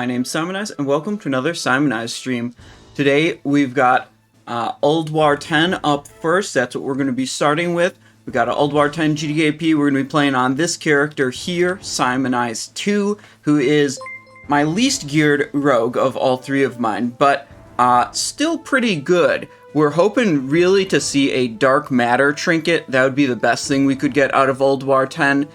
My name's Simonize, and welcome to another Simonize stream. Today we've got Ulduar 10 up first. That's what we're going to be starting with. We've got an Ulduar 10 GDKP. We're going to be playing on this character here, Simonize 2, who is my least geared rogue of all three of mine, but still pretty good. We're hoping really to see a dark matter trinket. That would be the best thing we could get out of Ulduar 10.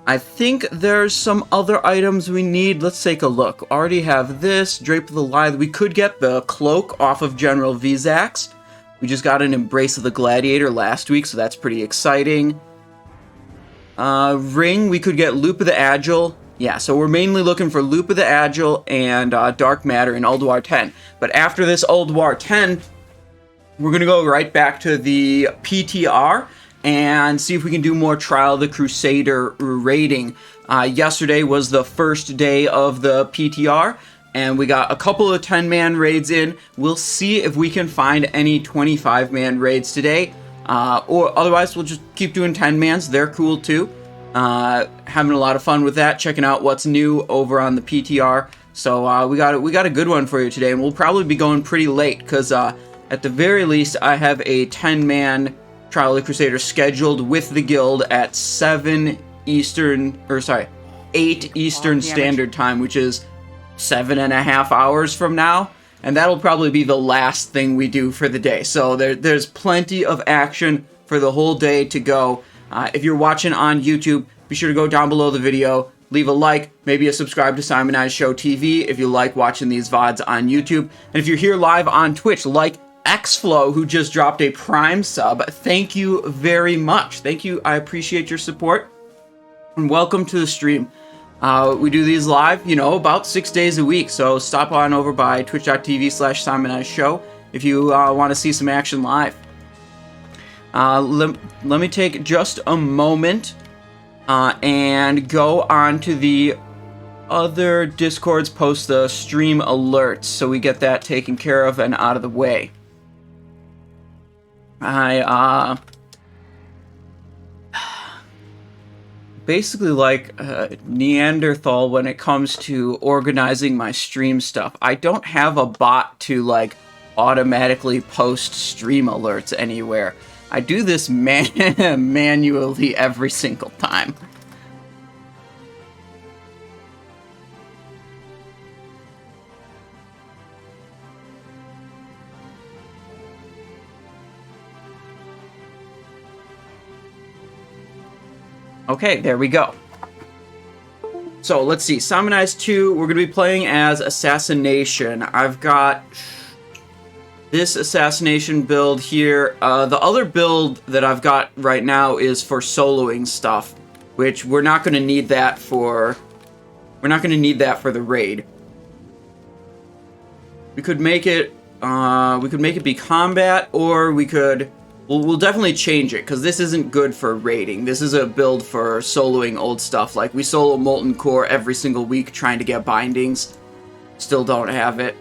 I think there's some other items we need. Let's take a look. Already have this, Drape of the Lithe. We could get the cloak off of General Vezax. We just got an Embrace of the Gladiator last week, so that's pretty exciting. Ring, we could get Loop of the Agile. Yeah, so we're mainly looking for Loop of the Agile and Dark Matter in Ulduar 10. But after this Ulduar 10, we're going to go right back to the PTR and see if we can do more Trial of the Crusader raiding. Yesterday was the first day of the PTR, and we got a couple of 10-man raids in. We'll see if we can find any 25-man raids today, or otherwise we'll just keep doing 10-mans. They're cool too. Having a lot of fun with that, checking out what's new over on the PTR. So we got a good one for you today, and we'll probably be going pretty late because at the very least I have a 10-man Trial of the Crusader scheduled with the guild at 8 Eastern Standard Time, which is 7.5 hours from now, and that'll probably be the last thing we do for the day. So there's plenty of action for the whole day to go. If you're watching on YouTube, be sure to go down below the video, leave a like, maybe a subscribe to Simonize Show TV if you like watching these VODs on YouTube. And if you're here live on Twitch, like Xflow, who just dropped a Prime sub, thank you very much. Thank you. I appreciate your support. And welcome to the stream. We do these live, about 6 days a week. So stop on over by twitch.tv/Simonize Show if you want to see some action live. Let me take just a moment and go on to the other Discords, post the stream alerts so we get that taken care of and out of the way. I basically like Neanderthal when it comes to organizing my stream stuff. I don't have a bot to automatically post stream alerts anywhere. I do this manually every single time. Okay, there we go. So let's see, Simonize 2, we're going to be playing as Assassination. I've got this Assassination build here. The other build that I've got right now is for soloing stuff, which we're not going to need that for. We're not going to need that for the raid. We could make it. We could make it be combat, or we could. We'll definitely change it, because this isn't good for raiding. This is a build for soloing old stuff. Like, we solo Molten Core every single week trying to get bindings. Still don't have it.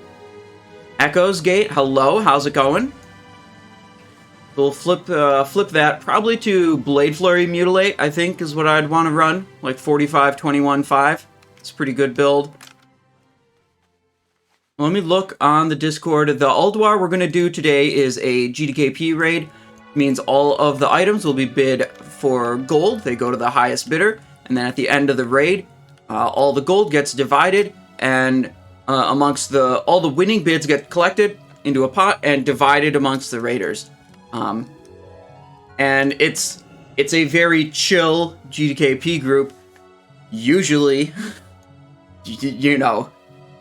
Echoes Gate, hello, how's it going? We'll flip that probably to Blade Flurry Mutilate, I think, is what I'd want to run. Like 45-21-5. It's a pretty good build. Let me look on the Discord. The Ulduar we're going to do today is a GDKP raid. Means all of the items will be bid for gold. They go to the highest bidder, and then at the end of the raid, all the gold gets divided, and amongst all the winning bids get collected into a pot and divided amongst the raiders. And it's a very chill GDKP group. Usually,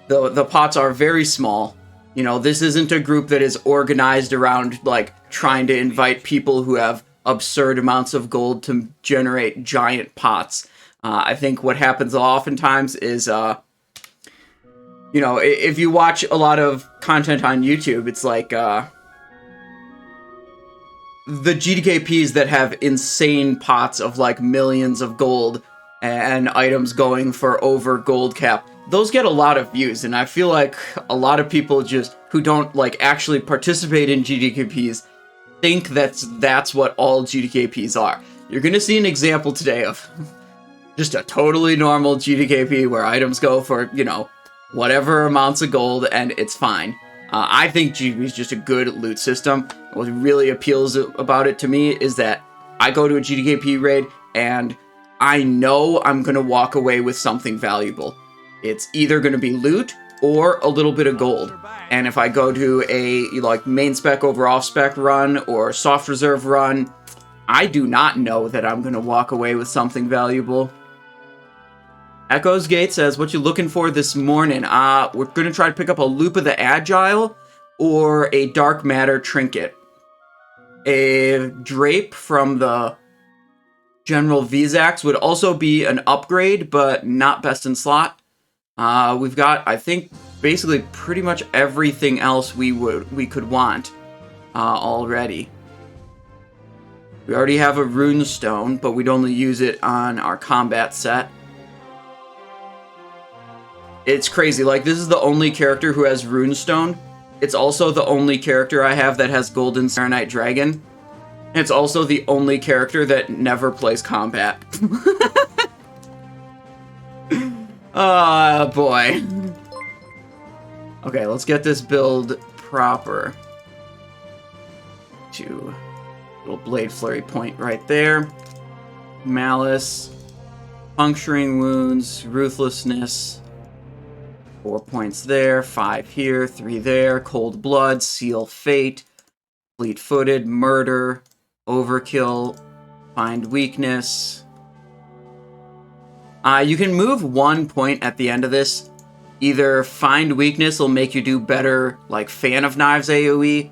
the pots are very small. This isn't a group that is organized around, trying to invite people who have absurd amounts of gold to generate giant pots. I think what happens oftentimes is, if you watch a lot of content on YouTube, it's like, the GDKPs that have insane pots of, millions of gold and items going for over gold cap, those get a lot of views, and I feel like a lot of people just who don't actually participate in GDKPs think that's what all GDKPs are. You're gonna see an example today of just a totally normal GDKP where items go for, whatever amounts of gold, and it's fine. I think GDP is just a good loot system. What really appeals about it to me is that I go to a GDKP raid, and I know I'm going to walk away with something valuable. It's either going to be loot or a little bit of gold. And if I go to a like main spec over off spec run or soft reserve run, I do not know that I'm going to walk away with something valuable. Echoes Gate says, what you looking for this morning? We're going to try to pick up a Loop of the Agile or a Dark Matter Trinket. A Drape from the General Vezax would also be an upgrade, but not best in slot. We've got, I think, basically pretty much everything else we could want already. We already have a Rune Stone, but we'd only use it on our combat set. It's crazy, like, this is the only character who has Runestone. It's also the only character I have that has Golden Serenite Dragon. It's also the only character that never plays combat. Oh, boy. Okay, let's get this build proper. Little Blade Flurry point right there. Malice. Puncturing Wounds. Ruthlessness. 4 points there, 5 here, 3 there, Cold Blood, Seal Fate, Fleet-Footed, Murder, Overkill, Find Weakness. You can move 1 point at the end of this. Either Find Weakness will make you do better, like Fan of Knives AoE,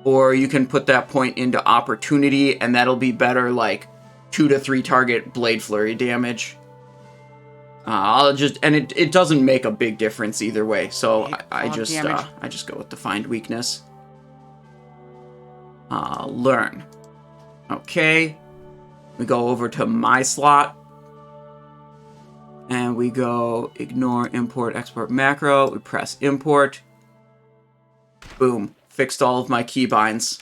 or you can put that point into Opportunity, and that'll be better, like 2 to 3 target Blade Flurry damage. It doesn't make a big difference either way, so I just go with the Find Weakness. Learn. Okay. We go over to my slot. And we go ignore import, export macro. We press import. Boom. Fixed all of my keybinds.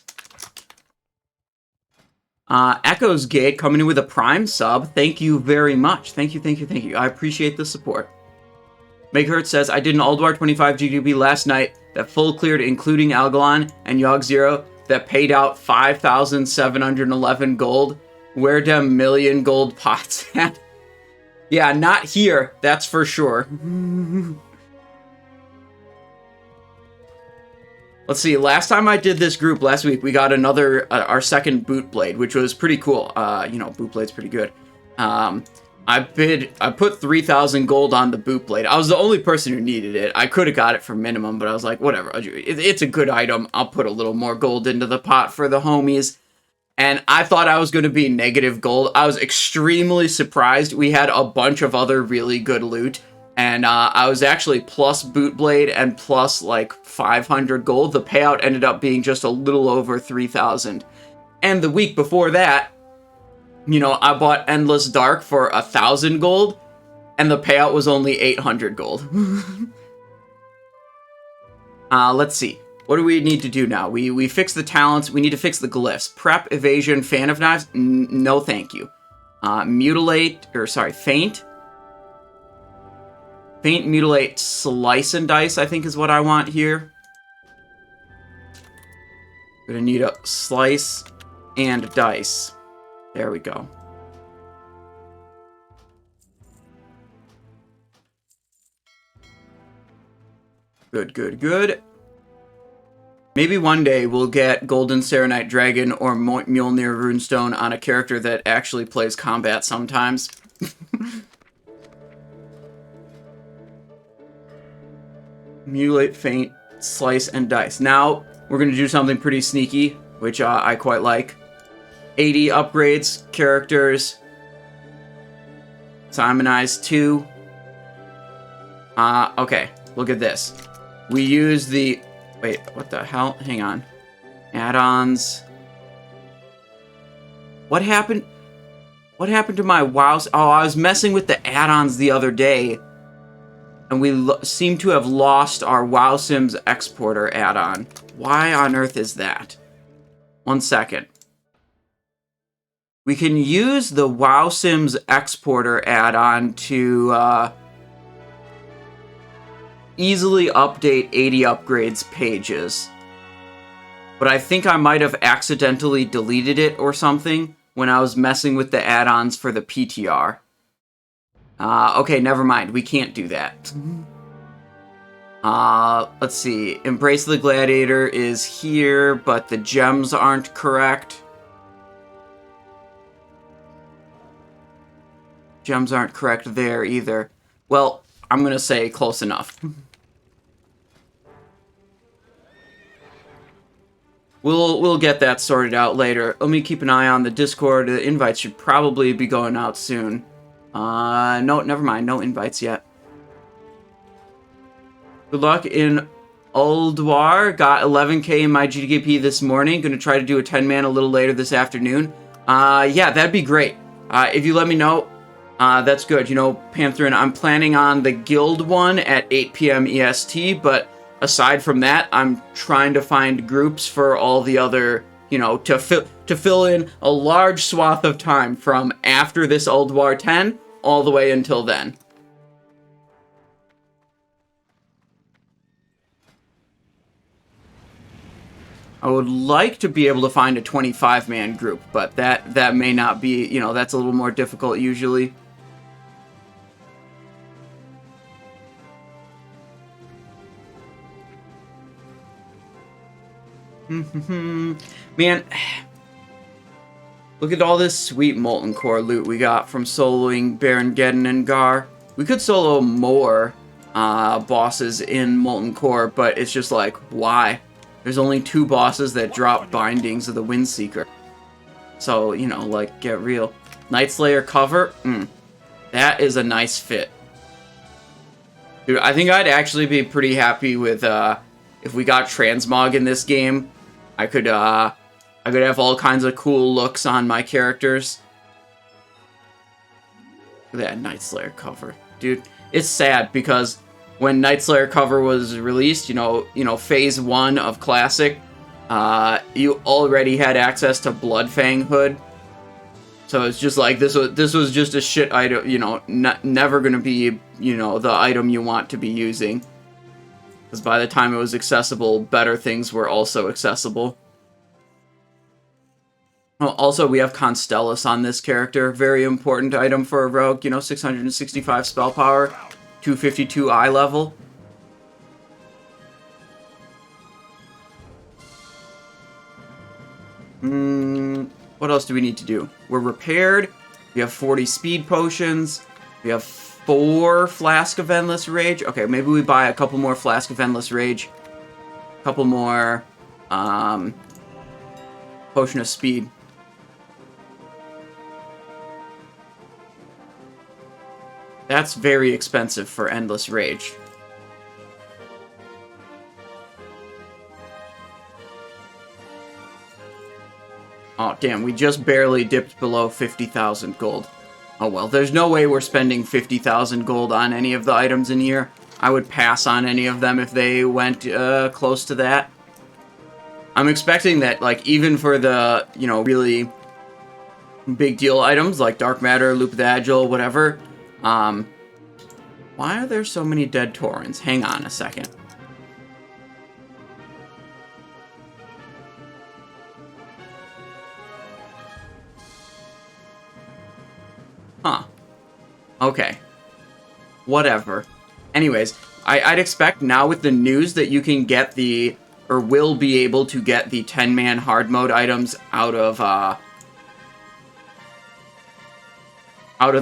Echoes Gate coming in with a Prime sub. Thank you very much. Thank you. I appreciate the support. Megahertz says, I did an Ulduar 25 GDB last night that full cleared including Algalon and Yogg-Saron that paid out 5,711 gold. Where dem million gold pots at? Yeah, not here, that's for sure. Let's see, last time I did this group, last week, we got another, our second Boot Blade, which was pretty cool. Boot Blade's pretty good. I put 3,000 gold on the Boot Blade. I was the only person who needed it. I could have got it for minimum, but I was like, whatever. It's a good item. I'll put a little more gold into the pot for the homies. And I thought I was going to be negative gold. I was extremely surprised. We had a bunch of other really good loot. And I was actually plus Boot Blade and plus like 500 gold. The payout ended up being just a little over 3,000. And the week before that, I bought Endless Dark for 1,000 gold. And the payout was only 800 gold. Let's see. What do we need to do now? We fix the talents. We need to fix the glyphs. Prep, Evasion, Fan of Knives. No thank you. Faint. Faint, Mutilate, Slice and Dice, I think is what I want here. Gonna need a Slice and Dice. There we go. Good. Maybe one day we'll get Golden Serenite Dragon or Mjolnir Runestone on a character that actually plays combat sometimes. Mutilate, Faint, Slice, and Dice. Now, we're going to do something pretty sneaky, which I quite like. 80 upgrades, characters. Simonize 2. Okay, look at this. We use the... Wait, what the hell? Hang on. Add-ons. What happened? What happened to my WoW? Oh, I was messing with the add-ons the other day. And we seem to have lost our WoW Sims exporter add-on. Why on earth is that? 1 second. We can use the WoW Sims exporter add-on to easily update 80 upgrades pages. But I think I might have accidentally deleted it or something when I was messing with the add-ons for the PTR. Okay, never mind. We can't do that. Let's see. Embrace the Gladiator is here, but the gems aren't correct. Gems aren't correct there either. Well, I'm gonna say close enough. We'll get that sorted out later. Let me keep an eye on the Discord. The invites should probably be going out soon. No, never mind. No invites yet. Good luck in Ulduar. Got 11k in my GDKP this morning. Gonna try to do a 10-man a little later this afternoon. Yeah, that'd be great. If you let me know, that's good. You know, Pantherin, I'm planning on the guild one at 8 p.m. EST, but aside from that, I'm trying to find groups for all the other, you know, to fill in a large swath of time from after this Ulduar 10 all the way until then. I would like to be able to find a 25-man group, but that may not be, you know, that's a little more difficult usually. Man, look at all this sweet Molten Core loot we got from soloing Baron Geddon and Gar. We could solo more bosses in Molten Core, but it's just like, why? There's only 2 bosses that drop Bindings of the Windseeker. So, you know, like, get real. Nightslayer cover? That is a nice fit. Dude, I think I'd actually be pretty happy with, if we got Transmog in this game. I could have all kinds of cool looks on my characters. Look at that Nightslayer cover. Dude, it's sad because when Nightslayer cover was released, you know, phase 1 of Classic, you already had access to Bloodfang Hood. So it's just like, this was just a shit item, you know, never gonna be, you know, the item you want to be using. Because by the time it was accessible, better things were also accessible. Well, also, we have Constellus on this character. Very important item for a rogue, you know, 665 spell power, 252 eye level. What else do we need to do? We're repaired. We have 40 speed potions. We have 4 Flask of Endless Rage. Okay, maybe we buy a couple more Flask of Endless Rage. A couple more Potion of Speed. That's very expensive for Endless Rage. Oh, damn, we just barely dipped below 50,000 gold. Oh well, there's no way we're spending 50,000 gold on any of the items in here. I would pass on any of them if they went close to that. I'm expecting that, like, even for the, you know, really big deal items like Dark Matter, Loop the Agile, whatever. Why are there so many dead Taurens? Hang on a second. Huh. Okay. Whatever. Anyways, I'd expect now with the news that you can get the, or will be able to get the 10-man hard mode items out of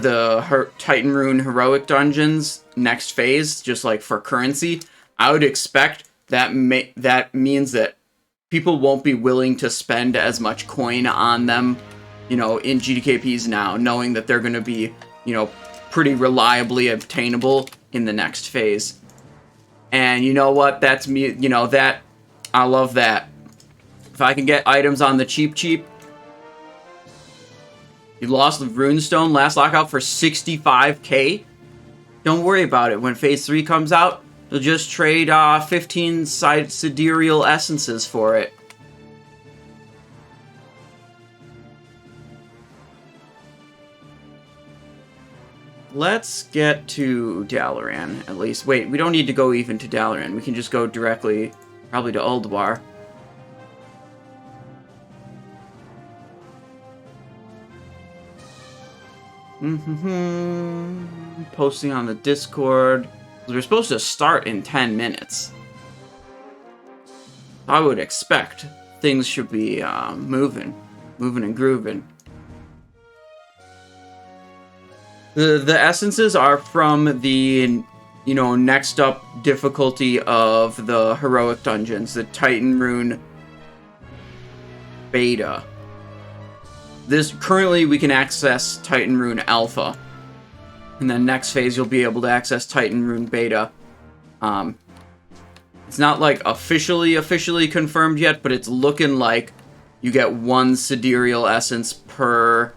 the Titan Rune heroic dungeons next phase, just like for currency. I would expect that means that people won't be willing to spend as much coin on them, you know, in GDKPs now, knowing that they're going to be, you know, pretty reliably obtainable in the next phase. And you know what? That's me, you know, that, I love that. If I can get items on the cheap. You lost the Runestone last lockout for 65k? Don't worry about it. When phase 3 comes out, you'll just trade 15 sidereal essences for it. let's get to Dalaran, at least. Wait, we don't need to go even to Dalaran. We can just go directly, probably to Ulduar. Posting on the Discord. We're supposed to start in 10 minutes. I would expect things should be moving and grooving. The essences are from the, you know, next up difficulty of the heroic dungeons, the Titan Rune Beta. Currently we can access Titan Rune Alpha. And then next phase you'll be able to access Titan Rune Beta. It's not like officially confirmed yet, but it's looking like you get one sidereal essence per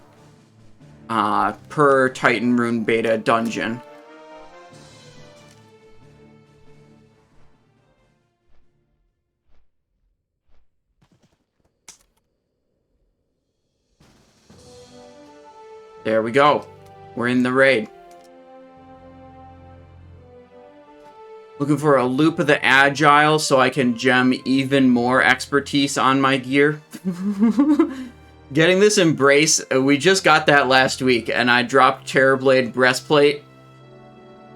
Titan Rune Beta dungeon. There we go. We're in the raid. Looking for a loop of the Agile so I can gem even more expertise on my gear. Getting this Embrace, we just got that last week, and I dropped Terrorblade Breastplate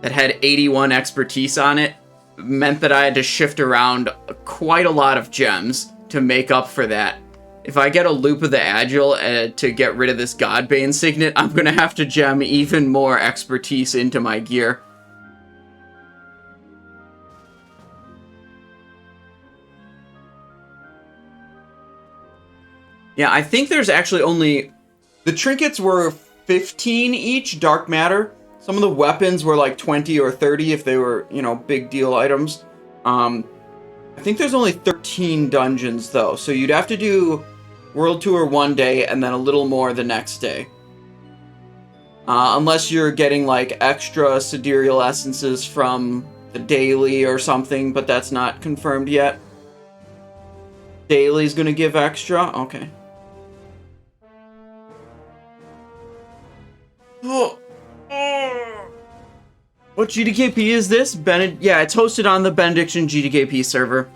that had 81 expertise on it. Meant that I had to shift around quite a lot of gems to make up for that. If I get a loop of the Agile to get rid of this Godbane Signet, I'm going to have to gem even more expertise into my gear. Yeah, I think there's actually only... The trinkets were 15 each, dark matter. Some of the weapons were like 20 or 30 if they were, you know, big deal items. I think there's only 13 dungeons, though. So you'd have to do World Tour one day and then a little more the next day. Unless you're getting, like, extra sidereal essences from the daily or something, but that's not confirmed yet. Daily's gonna give extra? Okay. What GDKP is this? Yeah, it's hosted on the Benediction GDKP server.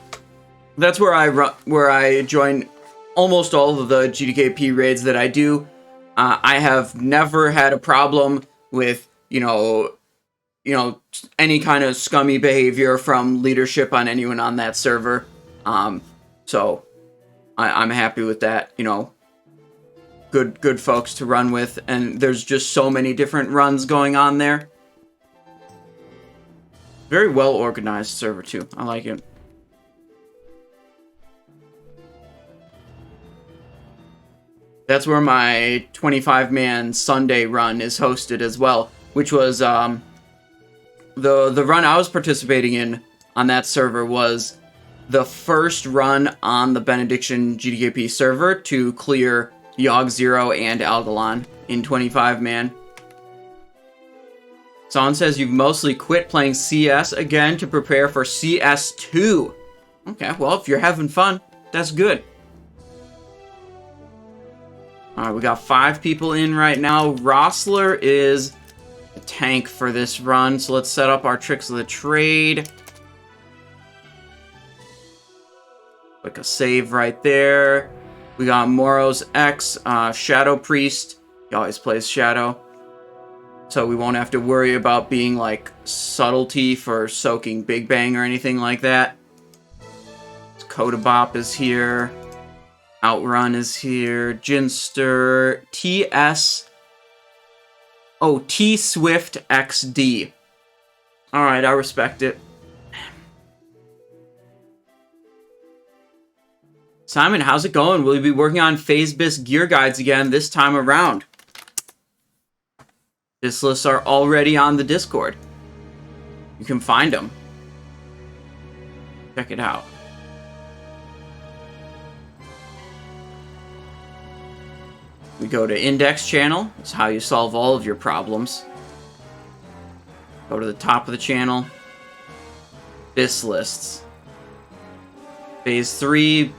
That's where I join almost all of the GDKP raids that I do. I have never had a problem with, you know, any kind of scummy behavior from leadership on anyone on that server. So I'm happy with that, you know. Good folks to run with, and there's just so many different runs going on there. Very well organized server too. I like it. That's where my 25-man Sunday run is hosted as well, which was the run I was participating in on that server was the first run on the Benediction GDKP server to clear Yogg-Saron and Algalon in 25-man. Son says you've mostly quit playing CS again to prepare for CS2. Okay, well, if you're having fun, that's good. Alright, we got 5 people in right now. Rossler is a tank for this run, so let's set up our tricks of the trade. Like a save right there. We got Moros X, Shadow Priest. He always plays Shadow. So we won't have to worry about being like subtlety for soaking Big Bang or anything like that. Kodabop is here. Outrun is here. Ginster. TS. Oh, T-Swift XD. Alright, I respect it. Simon, how's it going? Will you be working on Phase BIS gear guides again this time around? BIS lists are already on the Discord. You can find them. Check it out. We go to Index Channel. It's how you solve all of your problems. Go to the top of the channel. BIS lists. Phase 3.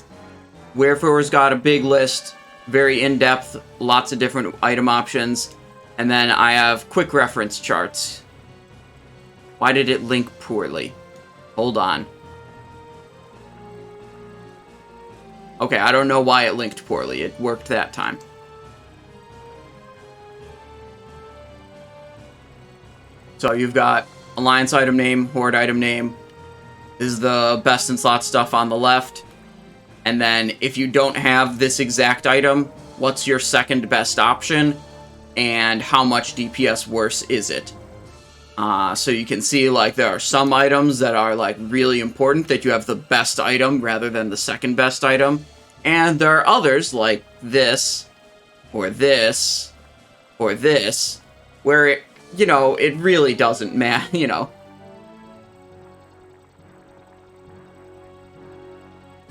Wayfarer's got a big list, very in-depth, lots of different item options. And then I have quick reference charts. Why did it link poorly? Hold on. Okay, I don't know why it linked poorly. It worked that time. So you've got Alliance item name, Horde item name. This is the best in slot stuff on the left. And then if you don't have this exact item, what's your second best option? And how much DPS worse is it? So you can see, like, there are some items that are, like, really important that you have the best item rather than the second best item. And there are others, like this, or this, or this, where it, you know, it really doesn't matter, you know.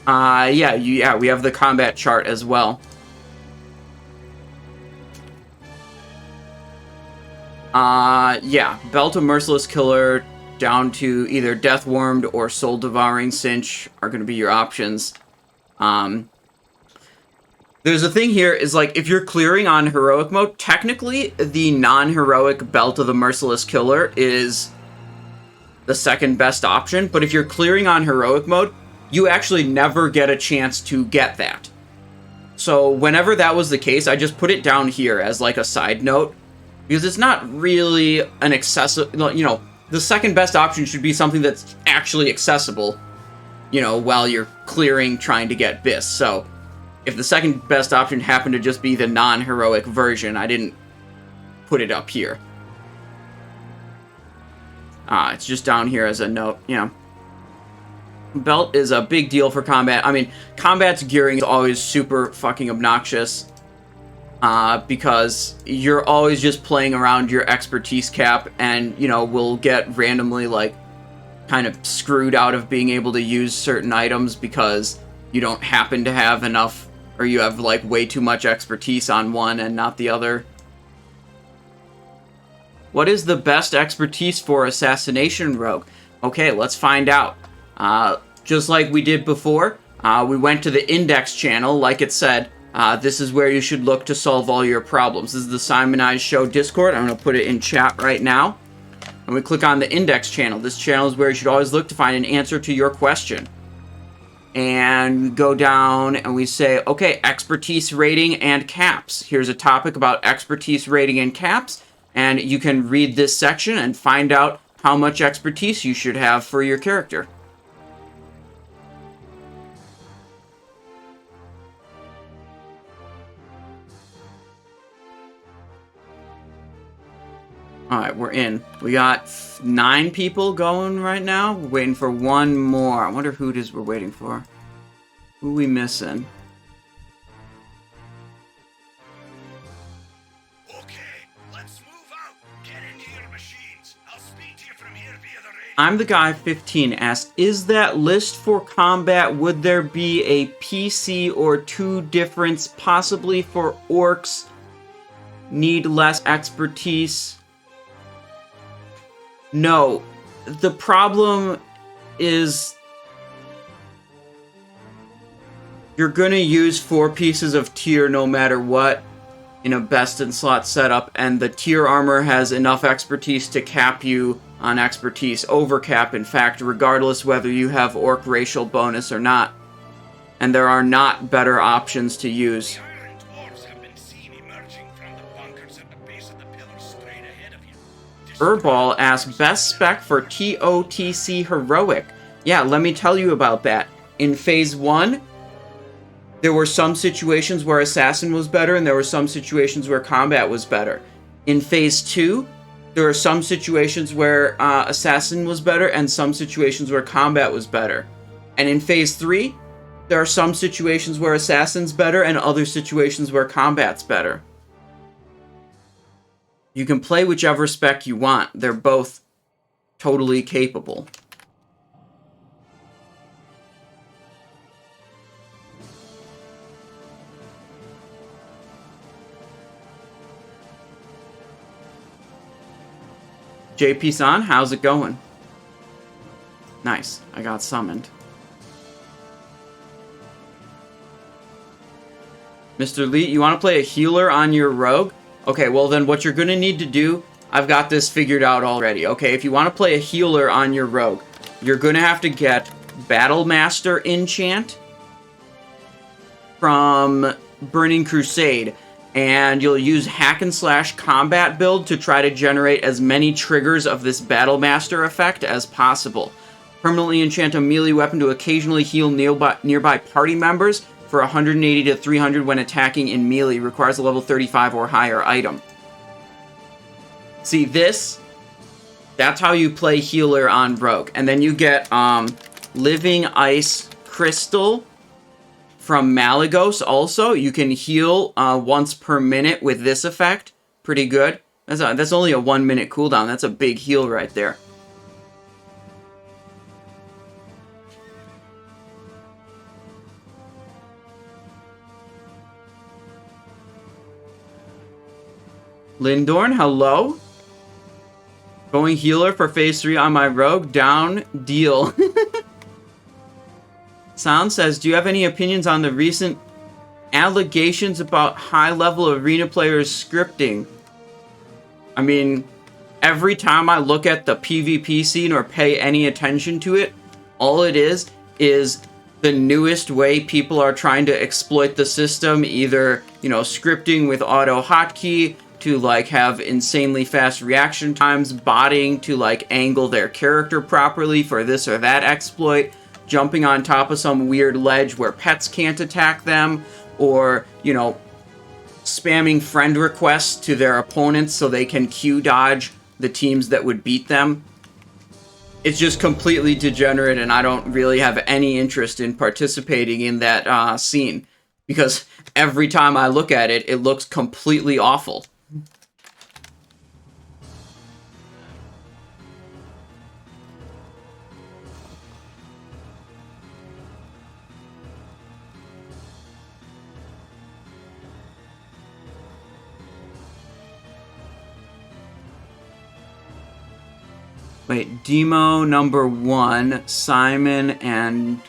Yeah, we have the combat chart as well. Yeah, Belt of Merciless Killer down to either Death Wormed or Soul Devouring Cinch are going to be your options. There's a thing here, is like, if you're clearing on Heroic mode, technically, the non-heroic Belt of the Merciless Killer is the second best option, but if you're clearing on Heroic mode, you actually never get a chance to get that. So whenever that was the case, I just put it down here as like a side note, because it's not really an accessible, you know, the second best option should be something that's actually accessible, you know, while you're clearing trying to get BIS. So if the second best option happened to just be the non-heroic version, I didn't put it up here. It's just down here as a note, you know. Belt is a big deal for combat. I mean, combat's gearing is always super fucking obnoxious. Because you're always just playing around your expertise cap and, you know, will get randomly, like, kind of screwed out of being able to use certain items because you don't happen to have enough, or you have, like, way too much expertise on one and not the other. What is the best expertise for Assassination Rogue? Okay, let's find out. Just like we did before, we went to the index channel, like it said. This is where you should look to solve all your problems. This is the Simonized Show Discord. I'm going to put it in chat right now. And we click on the index channel. This channel is where you should always look to find an answer to your question. And we go down and we say, okay, expertise rating and caps. Here's a topic about expertise rating and caps. And you can read this section and find out how much expertise you should have for your character. Alright, we're in. We got 9 people going right now. We're waiting for one more. I wonder who it is we're waiting for. Who we missing? Okay, let's move out. Get into your machines. I'll speak to you from here via the radio. I'm the guy 15 asked, is that list for combat, would there be a PC or 2 difference, possibly for orcs? Need less expertise? No, the problem is you're going to use 4 pieces of tier no matter what in a best in slot setup, and the tier armor has enough expertise to cap you on expertise, overcap in fact, regardless whether you have orc racial bonus or not. And there are not better options to use. Urbal asks, best spec for TOTC Heroic. Yeah, let me tell you about that. In Phase 1, there were some situations where Assassin was better, and there were some situations where Combat was better. In Phase 2, there are some situations where Assassin was better, and some situations where Combat was better. And in Phase 3, there are some situations where Assassin's better, and other situations where Combat's better. You can play whichever spec you want. They're both totally capable. JP-san, how's it going? Nice, I got summoned. Mr. Lee, you want to play a healer on your rogue? Okay, well then what you're gonna need to do, I've got this figured out already. Okay, if you want to play a healer on your rogue, you're gonna have to get Battle Master enchant from Burning Crusade, and you'll use hack and slash combat build to try to generate as many triggers of this Battle Master effect as possible. Permanently enchant a melee weapon to occasionally heal nearby party members for 180 to 300 when attacking in melee. Requires a level 35 or higher item. See this? That's how you play healer on rogue. And then you get Living Ice Crystal from Malygos also. You can heal once per minute with this effect. Pretty good. That's only a 1 minute cooldown. That's a big heal right there. Lindorn, hello. Going healer for phase 3 on my rogue. Down, deal. Sound says, do you have any opinions on the recent allegations about high-level arena players scripting? I mean, every time I look at the PvP scene or pay any attention to it, all it is the newest way people are trying to exploit the system, either, scripting with auto hotkey, to like have insanely fast reaction times, botting to like angle their character properly for this or that exploit, jumping on top of some weird ledge where pets can't attack them, or, spamming friend requests to their opponents so they can Q dodge the teams that would beat them. It's just completely degenerate, and I don't really have any interest in participating in that scene, because every time I look at it, it looks completely awful. Wait, Demo number 1, Simon and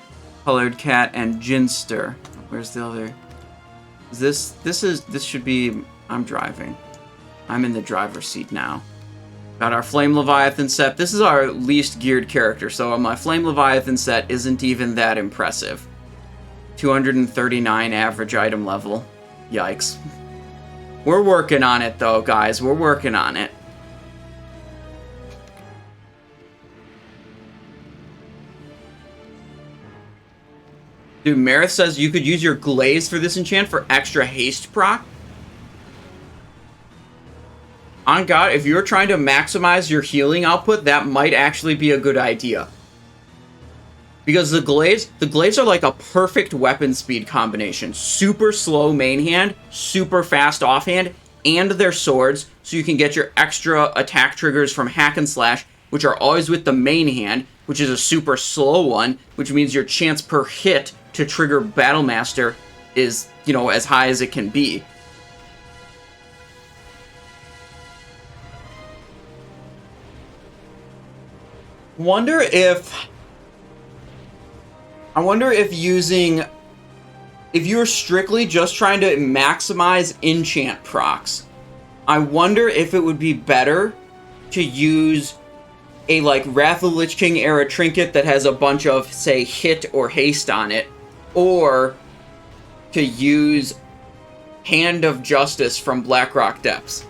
Colored Cat and Ginster. Where's the other? This should be, I'm driving. I'm in the driver's seat now. Got our Flame Leviathan set. This is our least geared character, so my Flame Leviathan set isn't even that impressive. 239 average item level. Yikes. We're working on it though, guys. We're working on it. Dude, Marith says you could use your Glaze for this enchant for extra haste proc. On God, if you're trying to maximize your healing output, that might actually be a good idea. Because the Glaives are like a perfect weapon speed combination. Super slow main hand, super fast offhand, and they're swords, so you can get your extra attack triggers from hack and slash, which are always with the main hand, which is a super slow one, which means your chance per hit to trigger Battle Master is, as high as it can be. I wonder if you're strictly just trying to maximize enchant procs, I wonder if it would be better to use a Wrath of the Lich King era trinket that has a bunch of, say, hit or haste on it, or to use Hand of Justice from Blackrock Depths.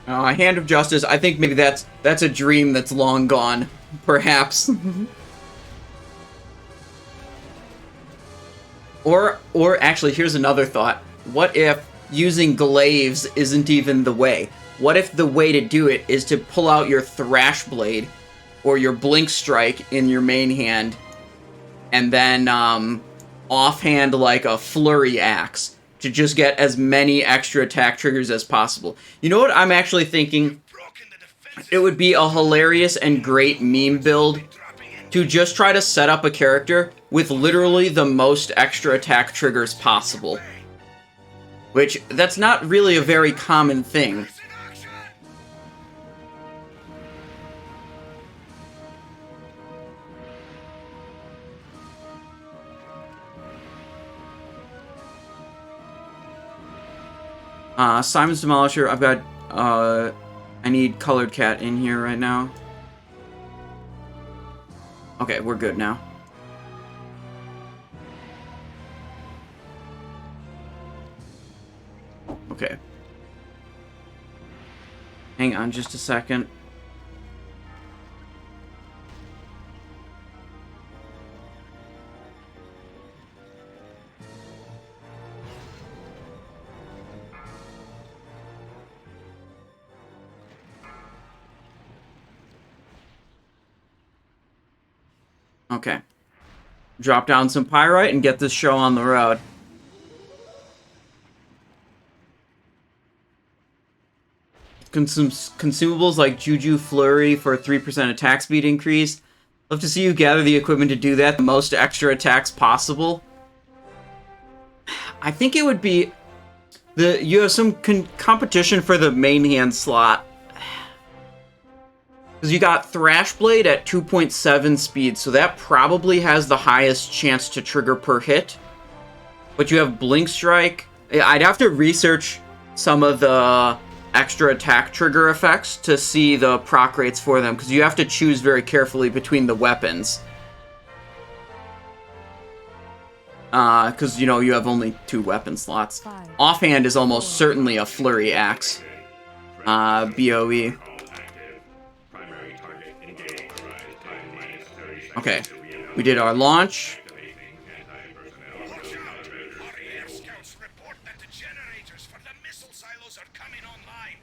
Hand of Justice, I think maybe that's a dream that's long gone, perhaps. Or actually, here's another thought. What if using glaives isn't even the way? What if the way to do it is to pull out your Thrash Blade or your Blink Strike in your main hand, and then offhand like a Flurry Axe to just get as many extra attack triggers as possible? You know what I'm actually thinking? It would be a hilarious and great meme build to just try to set up a character with literally the most extra attack triggers possible. Which, that's not really a very common thing. Simon's Demolisher, I've got, I need Colored Cat in here right now. Okay, we're good now. Okay. Hang on just a second. Okay. Drop down some pyrite and get this show on the road. Consumables like Juju Flurry for a 3% attack speed increase. Love to see you gather the equipment to do that. The most extra attacks possible. I think it would be... You have some competition for the main hand slot. Because you got Thrash Blade at 2.7 speed, so that probably has the highest chance to trigger per hit. But you have Blink Strike. I'd have to research some of the extra attack trigger effects to see the proc rates for them, because you have to choose very carefully between the weapons. Because, you know, you have only 2 weapon slots. Offhand is almost certainly a Flurry Axe. BOE. Okay, we did our launch. Watch out! Our air scouts report that the generators for the missile silos are coming online.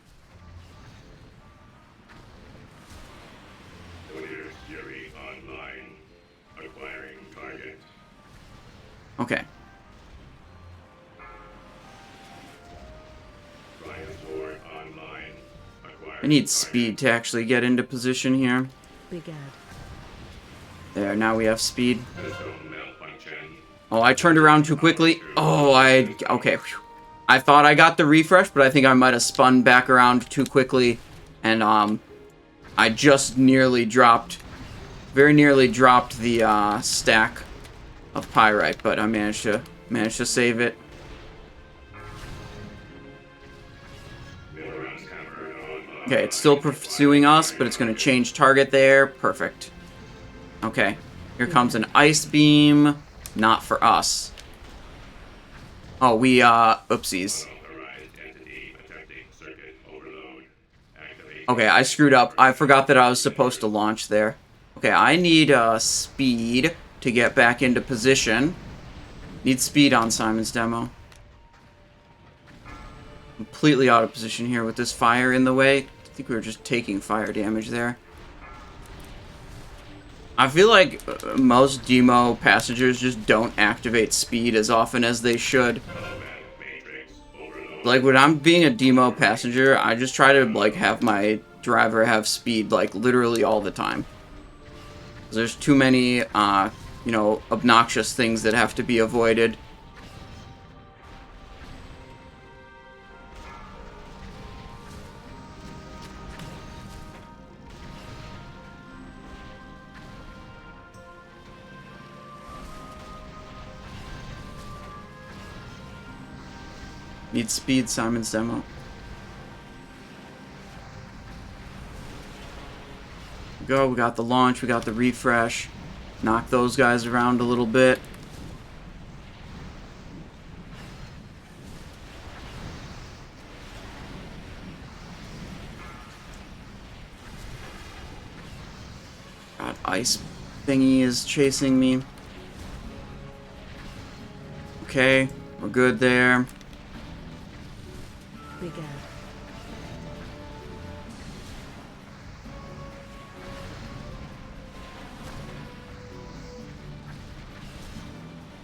Hodir Fury online. Acquiring target. Okay. Rhinosaur online. I need speed to actually get into position here. There, now we have speed. Oh, I turned around too quickly. Oh, okay. I thought I got the refresh, but I think I might have spun back around too quickly. And, I just nearly dropped, very nearly dropped the, stack of pyrite, but I managed to save it. Okay, it's still pursuing us, but it's going to change target there. Perfect. Okay, here comes an ice beam. Not for us. Oh, we, oopsies. Okay, I screwed up. I forgot that I was supposed to launch there. Okay, I need, speed to get back into position. Need speed on Simon's demo. Completely out of position here with this fire in the way. I think we were just taking fire damage there. I feel like most demo passengers just don't activate speed as often as they should. Like, when I'm being a demo passenger, I just try to, like, have my driver have speed, like, literally all the time. There's too many, you know, obnoxious things that have to be avoided. Need speed, Simon's demo. Go, we got the launch, we got the refresh. Knock those guys around a little bit. God, ice thingy is chasing me. Okay, we're good there.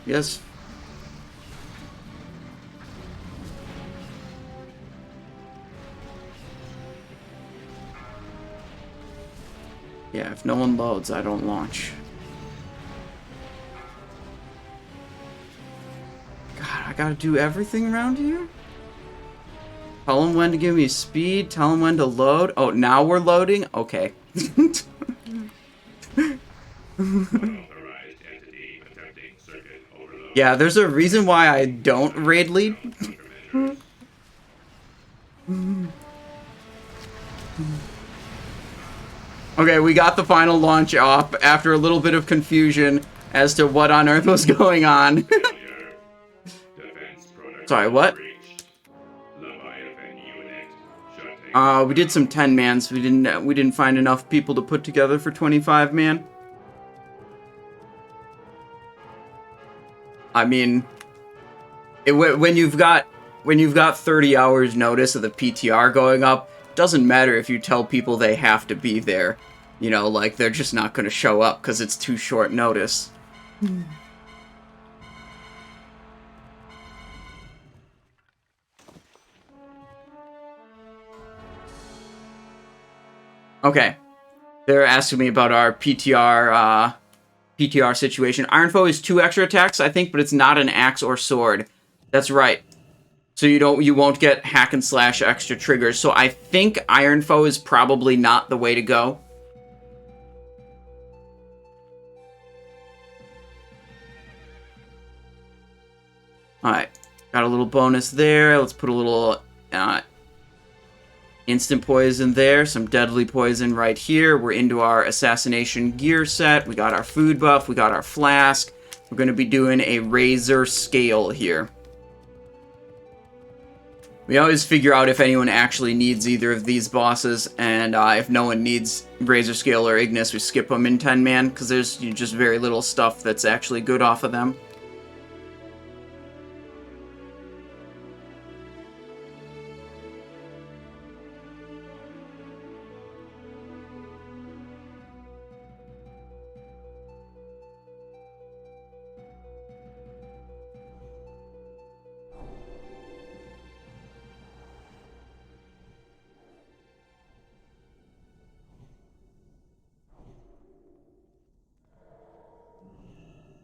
Yes. Yeah, if no one loads, I don't launch. God, I gotta do everything around here? Tell him when to give me speed, tell him when to load. Oh, now we're loading? Okay. Yeah, there's a reason why I don't raid lead. Okay, we got the final launch up after a little bit of confusion as to what on earth was going on. Failure. Defense protocol Sorry, what? breached. Leviathan unit shutting. We did some 10-mans. We didn't find enough people to put together for 25-man. I mean, when you've got 30 hours notice of the PTR going up, doesn't matter if you tell people they have to be there. You know, like, they're just not going to show up because it's too short notice. Okay. They're asking me about our PTR situation. Iron Foe is 2 extra attacks, I think, but it's not an axe or sword. That's right. So you won't get hack and slash extra triggers. So I think Iron Foe is probably not the way to go. Alright. Got a little bonus there. Let's put a little instant poison there. Some deadly poison right here. We're into our assassination gear set. We got our food buff. We got our flask. We're going to be doing a Razorscale here. We always figure out if anyone actually needs either of these bosses, and if no one needs Razorscale or Ignis, we skip them in 10-man, because there's just very little stuff that's actually good off of them.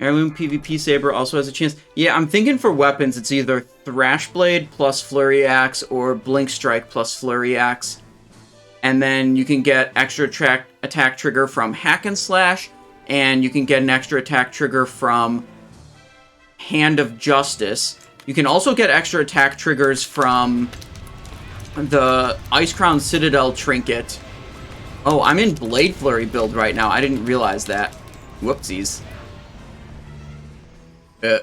Heirloom PvP Saber also has a chance. Yeah, I'm thinking for weapons, it's either Thrash Blade plus Flurry Axe or Blink Strike plus Flurry Axe. And then you can get extra attack trigger from Hack and Slash, and you can get an extra attack trigger from Hand of Justice. You can also get extra attack triggers from the Ice Crown Citadel Trinket. Oh, I'm in Blade Flurry build right now. I didn't realize that. Whoopsies.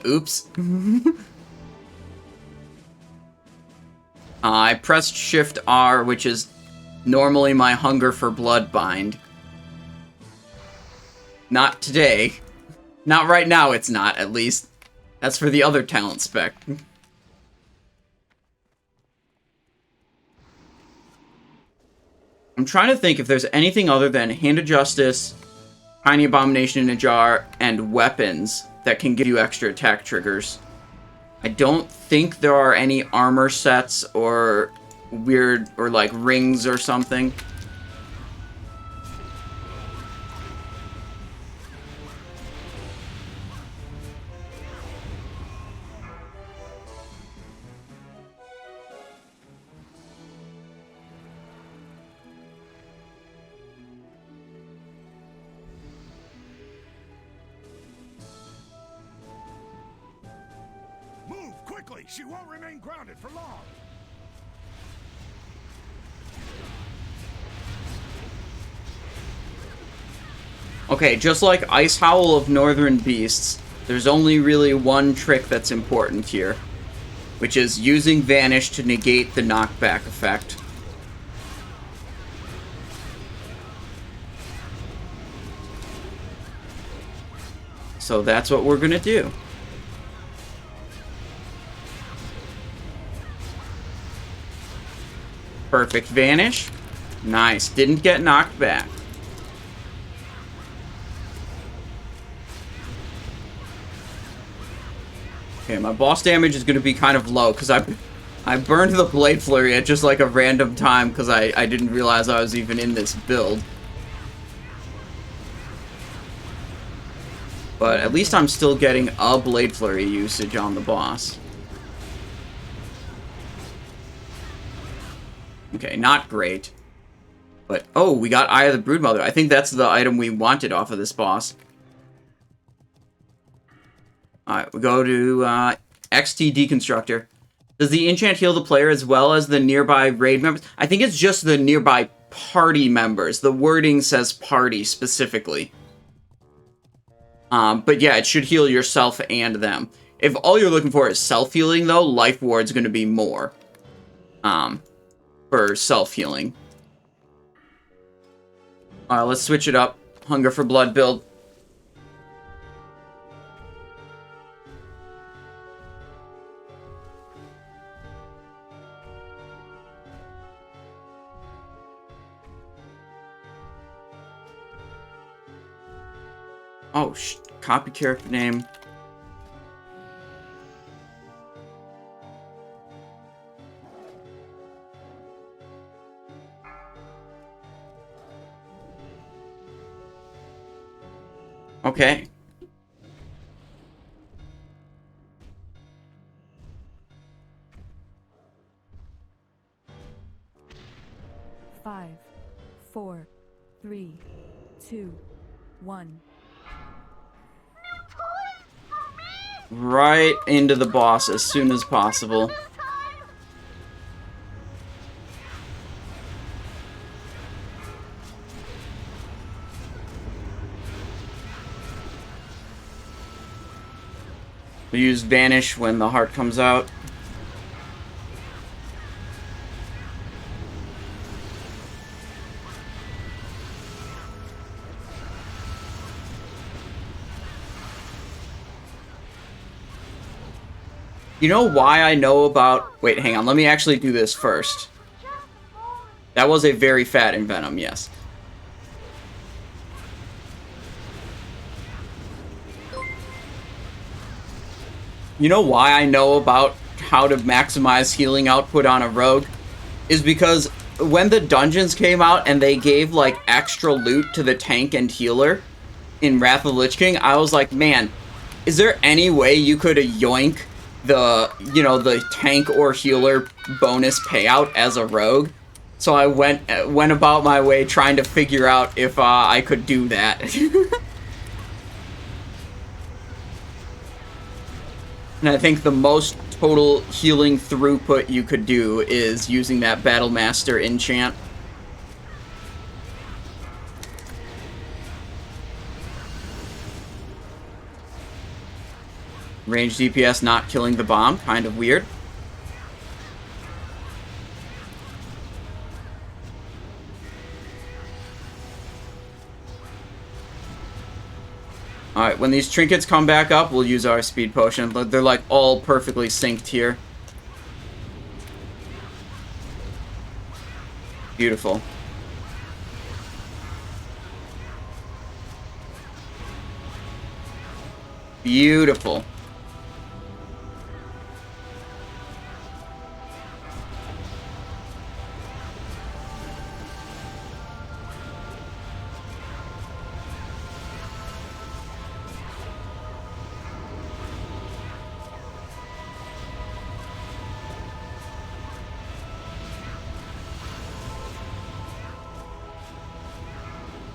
Oops. I pressed Shift R, which is normally my hunger for Bloodbind. Not today. Not right now, it's not, at least. That's for the other talent spec. I'm trying to think if there's anything other than Hand of Justice, Tiny Abomination in a Jar, and weapons that can give you extra attack triggers. I don't think there are any armor sets or weird, or like rings or something. She won't remain grounded for long. Okay, just like Ice Howl of Northern Beasts, there's only really one trick that's important here, which is using Vanish to negate the knockback effect. So that's what we're gonna do. Perfect Vanish. Nice. Didn't get knocked back. Okay, my boss damage is going to be kind of low because I burned the Blade Flurry at just like a random time because I didn't realize I was even in this build. But at least I'm still getting a Blade Flurry usage on the boss. Okay, not great. But, oh, we got Eye of the Broodmother. I think that's the item we wanted off of this boss. Alright, we go to XT Deconstructor. Does the enchant heal the player as well as the nearby raid members? I think it's just the nearby party members. The wording says party specifically. But yeah, it should heal yourself and them. If all you're looking for is self-healing, though, Life Ward's going to be more. For self-healing. Let's switch it up. Hunger for Blood build. Oh, copy character name. Okay. Five, 4, 3, 2, 1. Right into the boss as soon as possible. We use Vanish when the heart comes out. You know why I know about... Wait, hang on. Let me actually do this first. That was a very fat Envenom, yes. You know why I know about how to maximize healing output on a rogue? Is because when the dungeons came out and they gave, like, extra loot to the tank and healer in Wrath of the Lich King, I was like, man, is there any way you could yoink the, you know, the tank or healer bonus payout as a rogue? So I went about my way trying to figure out if I could do that. And I think the most total healing throughput you could do is using that Battlemaster enchant. Range DPS not killing the bomb, kind of weird. Alright, when these trinkets come back up, we'll use our speed potion. They're like all perfectly synced here. Beautiful. Beautiful.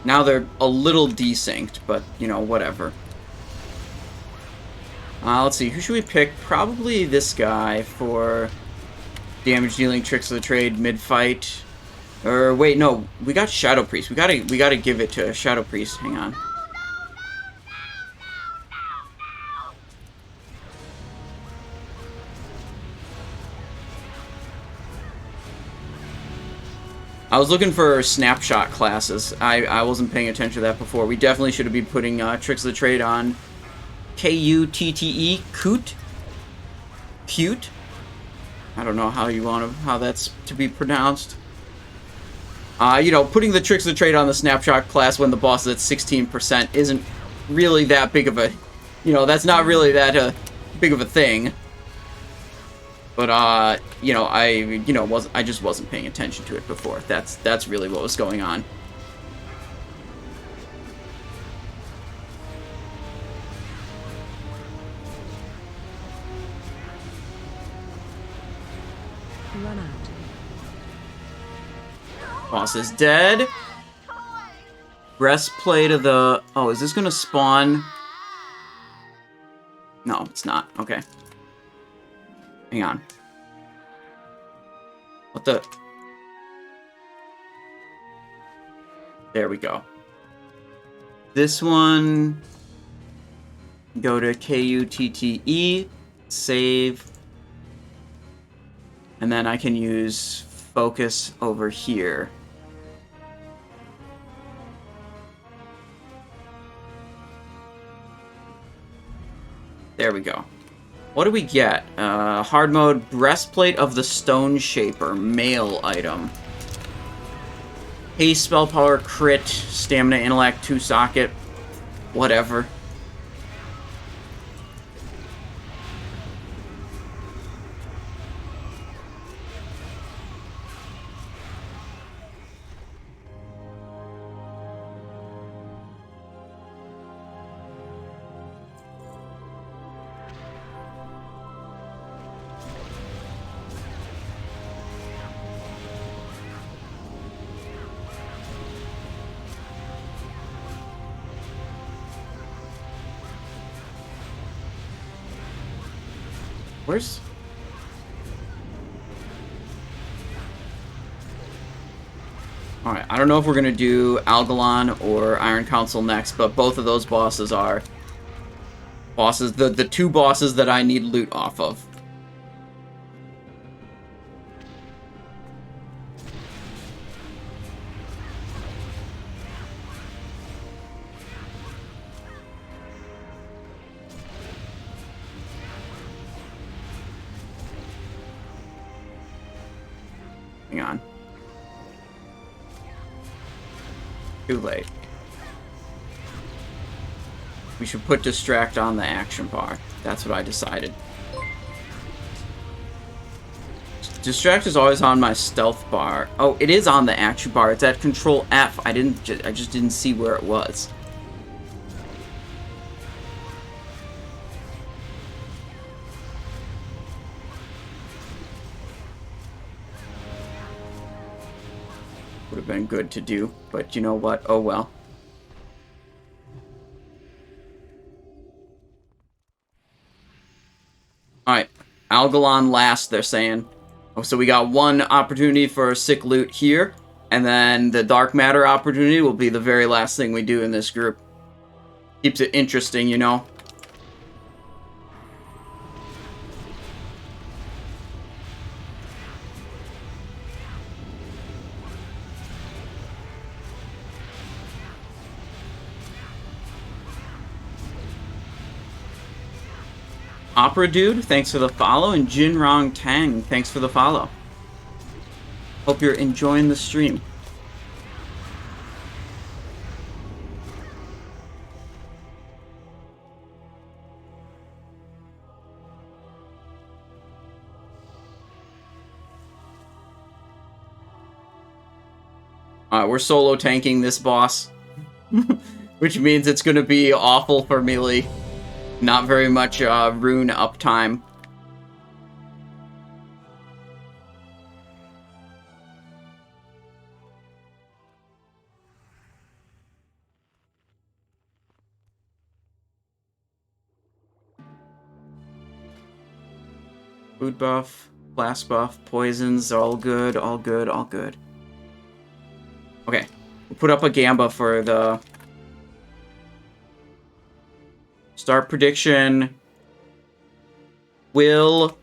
Now they're a little desynced, but, you know, whatever. Let's see, who should we pick? Probably this guy for damage dealing tricks of the trade mid-fight. Or, wait, no, we got Shadow Priest. We gotta give it to Shadow Priest. Hang on. I was looking for snapshot classes. I wasn't paying attention to that before. We definitely should have been putting Tricks of the Trade on Kutte, Coot? Cute? I don't know how that's to be pronounced. You know, putting the Tricks of the Trade on the snapshot class when the boss is at 16% isn't really that big of a, you know, that's not really that big of a thing. But, you know, I just wasn't paying attention to it before. That's really what was going on. Run out. Boss is dead. Breastplate of the... Oh, is this gonna spawn? No, it's not. Okay. Hang on. What the... There we go. This one, go to KUTTE, save, and then I can use focus over here. There we go. What do we get? Hard mode, Breastplate of the Stone Shaper, male item. Haste, spell power, crit, stamina, intellect, 2 socket, whatever. Where's... Alright, I don't know if we're going to do Algalon or Iron Council next, but both of those bosses are bosses, the two bosses that I need loot off of. Hang on. Too late. We should put Distract on the action bar. That's what I decided. Distract is always on my stealth bar. Oh, it is on the action bar. It's at Control F. I just didn't see where it was. Would have been good to do, but you know what? Oh well. Alright, Algalon last, they're saying. Oh, so we got one opportunity for sick loot here, and then the dark matter opportunity will be the very last thing we do in this group. Keeps it interesting, you know? Opera Dude, thanks for the follow, and Jinrong Tang, thanks for the follow. Hope you're enjoying the stream. Alright, we're solo tanking this boss, which means it's going to be awful for melee. Not very much rune uptime. Food buff, blast buff, poisons, all good, all good, all good. Okay, we'll put up a Gamba for the... Start prediction. Will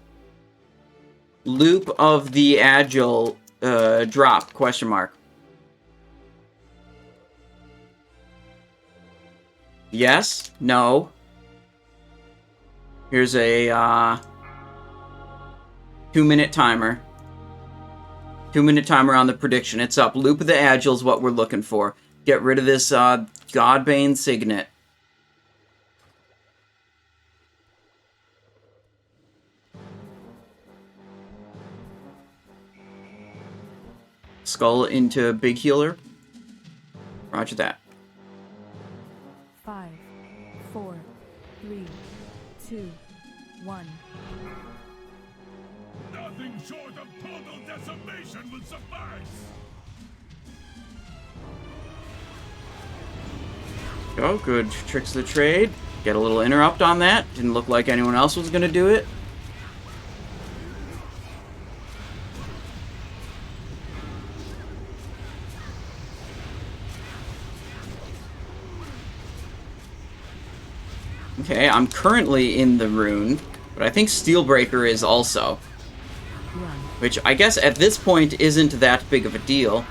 loop of the Agile drop? Question mark. Yes? No? Here's a 2-minute timer. 2-minute timer on the prediction. It's up. Loop of the Agile is what we're looking for. Get rid of this Godbane Signet. Skull into Big Healer. Roger that. 5, 4, 3, 2, 1. Nothing short of total decimation will suffice. Oh, good. Tricks of the trade. Get a little interrupt on that. Didn't look like anyone else was going to do it. Okay, I'm currently in the rune, but I think Steelbreaker is also. Run. Which I guess at this point isn't that big of a deal.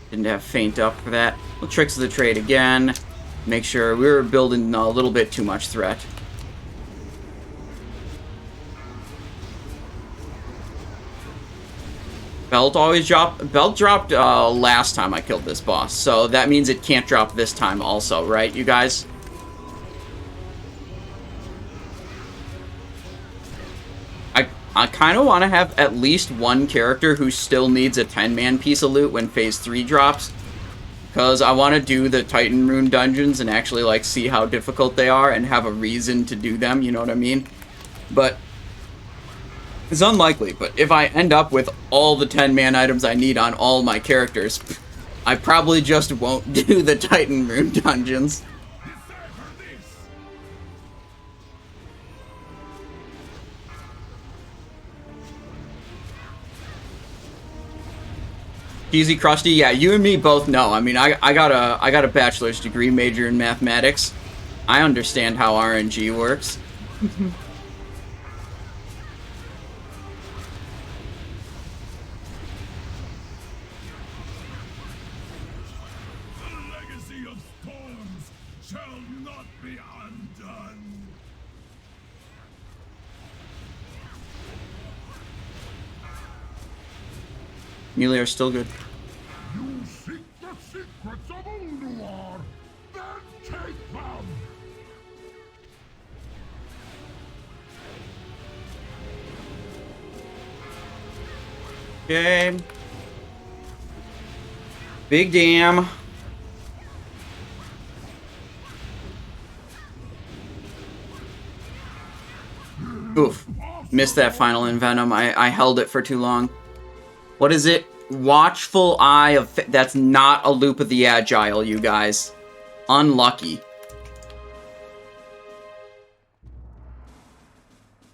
Didn't have Feint up for that. Well, Tricks of the Trade again. Make sure we were building a little bit too much threat. Belt dropped last time I killed this boss, so that means it can't drop this time also, right, you guys? I kind of want to have at least one character who still needs a 10-man piece of loot when Phase 3 drops. Because I want to do the Titan Rune dungeons and actually, like, see how difficult they are and have a reason to do them, you know what I mean? But it's unlikely, but if I end up with all the 10-man items I need on all my characters, I probably just won't do the Titan Rune dungeons. Easy Krusty, yeah, you and me both know. I mean, I got a bachelor's degree major in mathematics. I understand how RNG works. The legacy of storms shall not be undone. Melee are still good. You seek the secrets of Ulduar, then take them! Okay. Big dam. Oof. Missed that final Envenom. I held it for too long. What is it? Watchful Eye of... That's not a Loop of the Agile, you guys. Unlucky.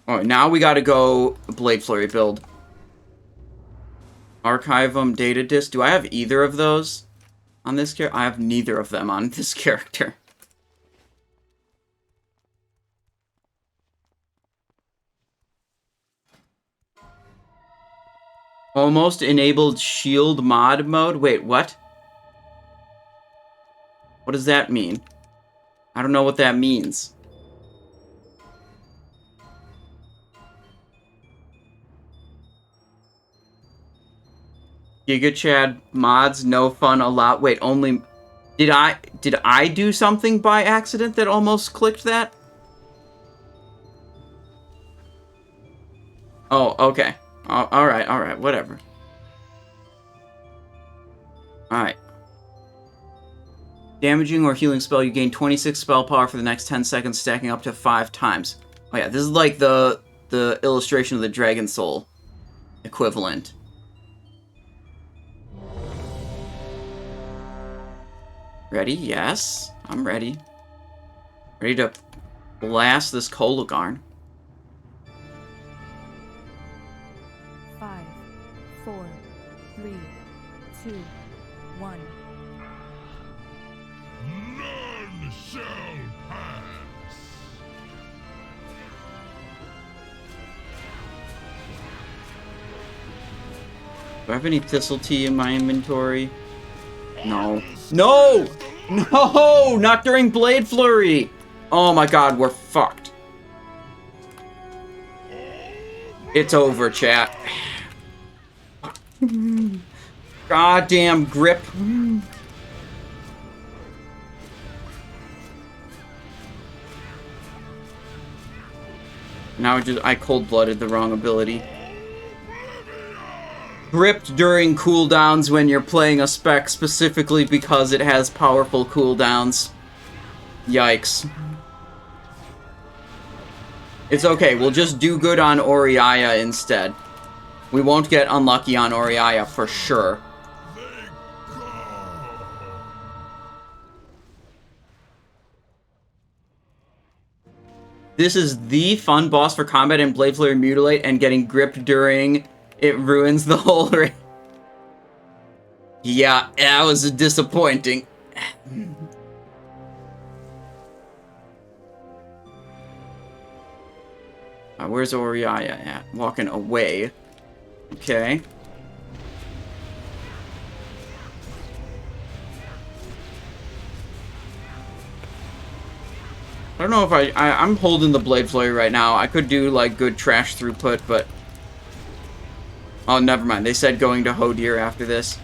Alright, now we gotta go Blade Flurry build. Archive them, Data Disc. Do I have either of those on this character? I have neither of them on this character. Almost enabled shield mod mode? Wait, what? What does that mean? I don't know what that means. Giga Chad mods, no fun, a lot. Wait, only... Did I do something by accident that almost clicked that? Oh, okay. Alright, whatever. Alright. Damaging or healing spell, you gain 26 spell power for the next 10 seconds, stacking up to 5 times. Oh yeah, this is like the illustration of the Dragon Soul equivalent. Ready? Yes. I'm ready. Ready to blast this Kologarn. 5, 4, 3, 2, 1. None shall pass. Do I have any Thistle Tea in my inventory? No. No! No! Not during Blade Flurry! Oh my god, we're fucked. It's over, chat. Goddamn grip. Now I cold-blooded the wrong ability. Gripped during cooldowns when you're playing a spec specifically because it has powerful cooldowns. Yikes. It's okay, we'll just do good on Oriaya instead. We won't get unlucky on Oriaya for sure. This is the fun boss for combat in Blade Flurry Mutilate, and getting gripped during it ruins the whole race. Yeah, that was disappointing. Where's Oriaya at? Walking away. Okay. I don't know if I'm holding the Blade Flurry right now. I could do, like, good trash throughput, but... Oh, never mind. They said going to Hodir after this.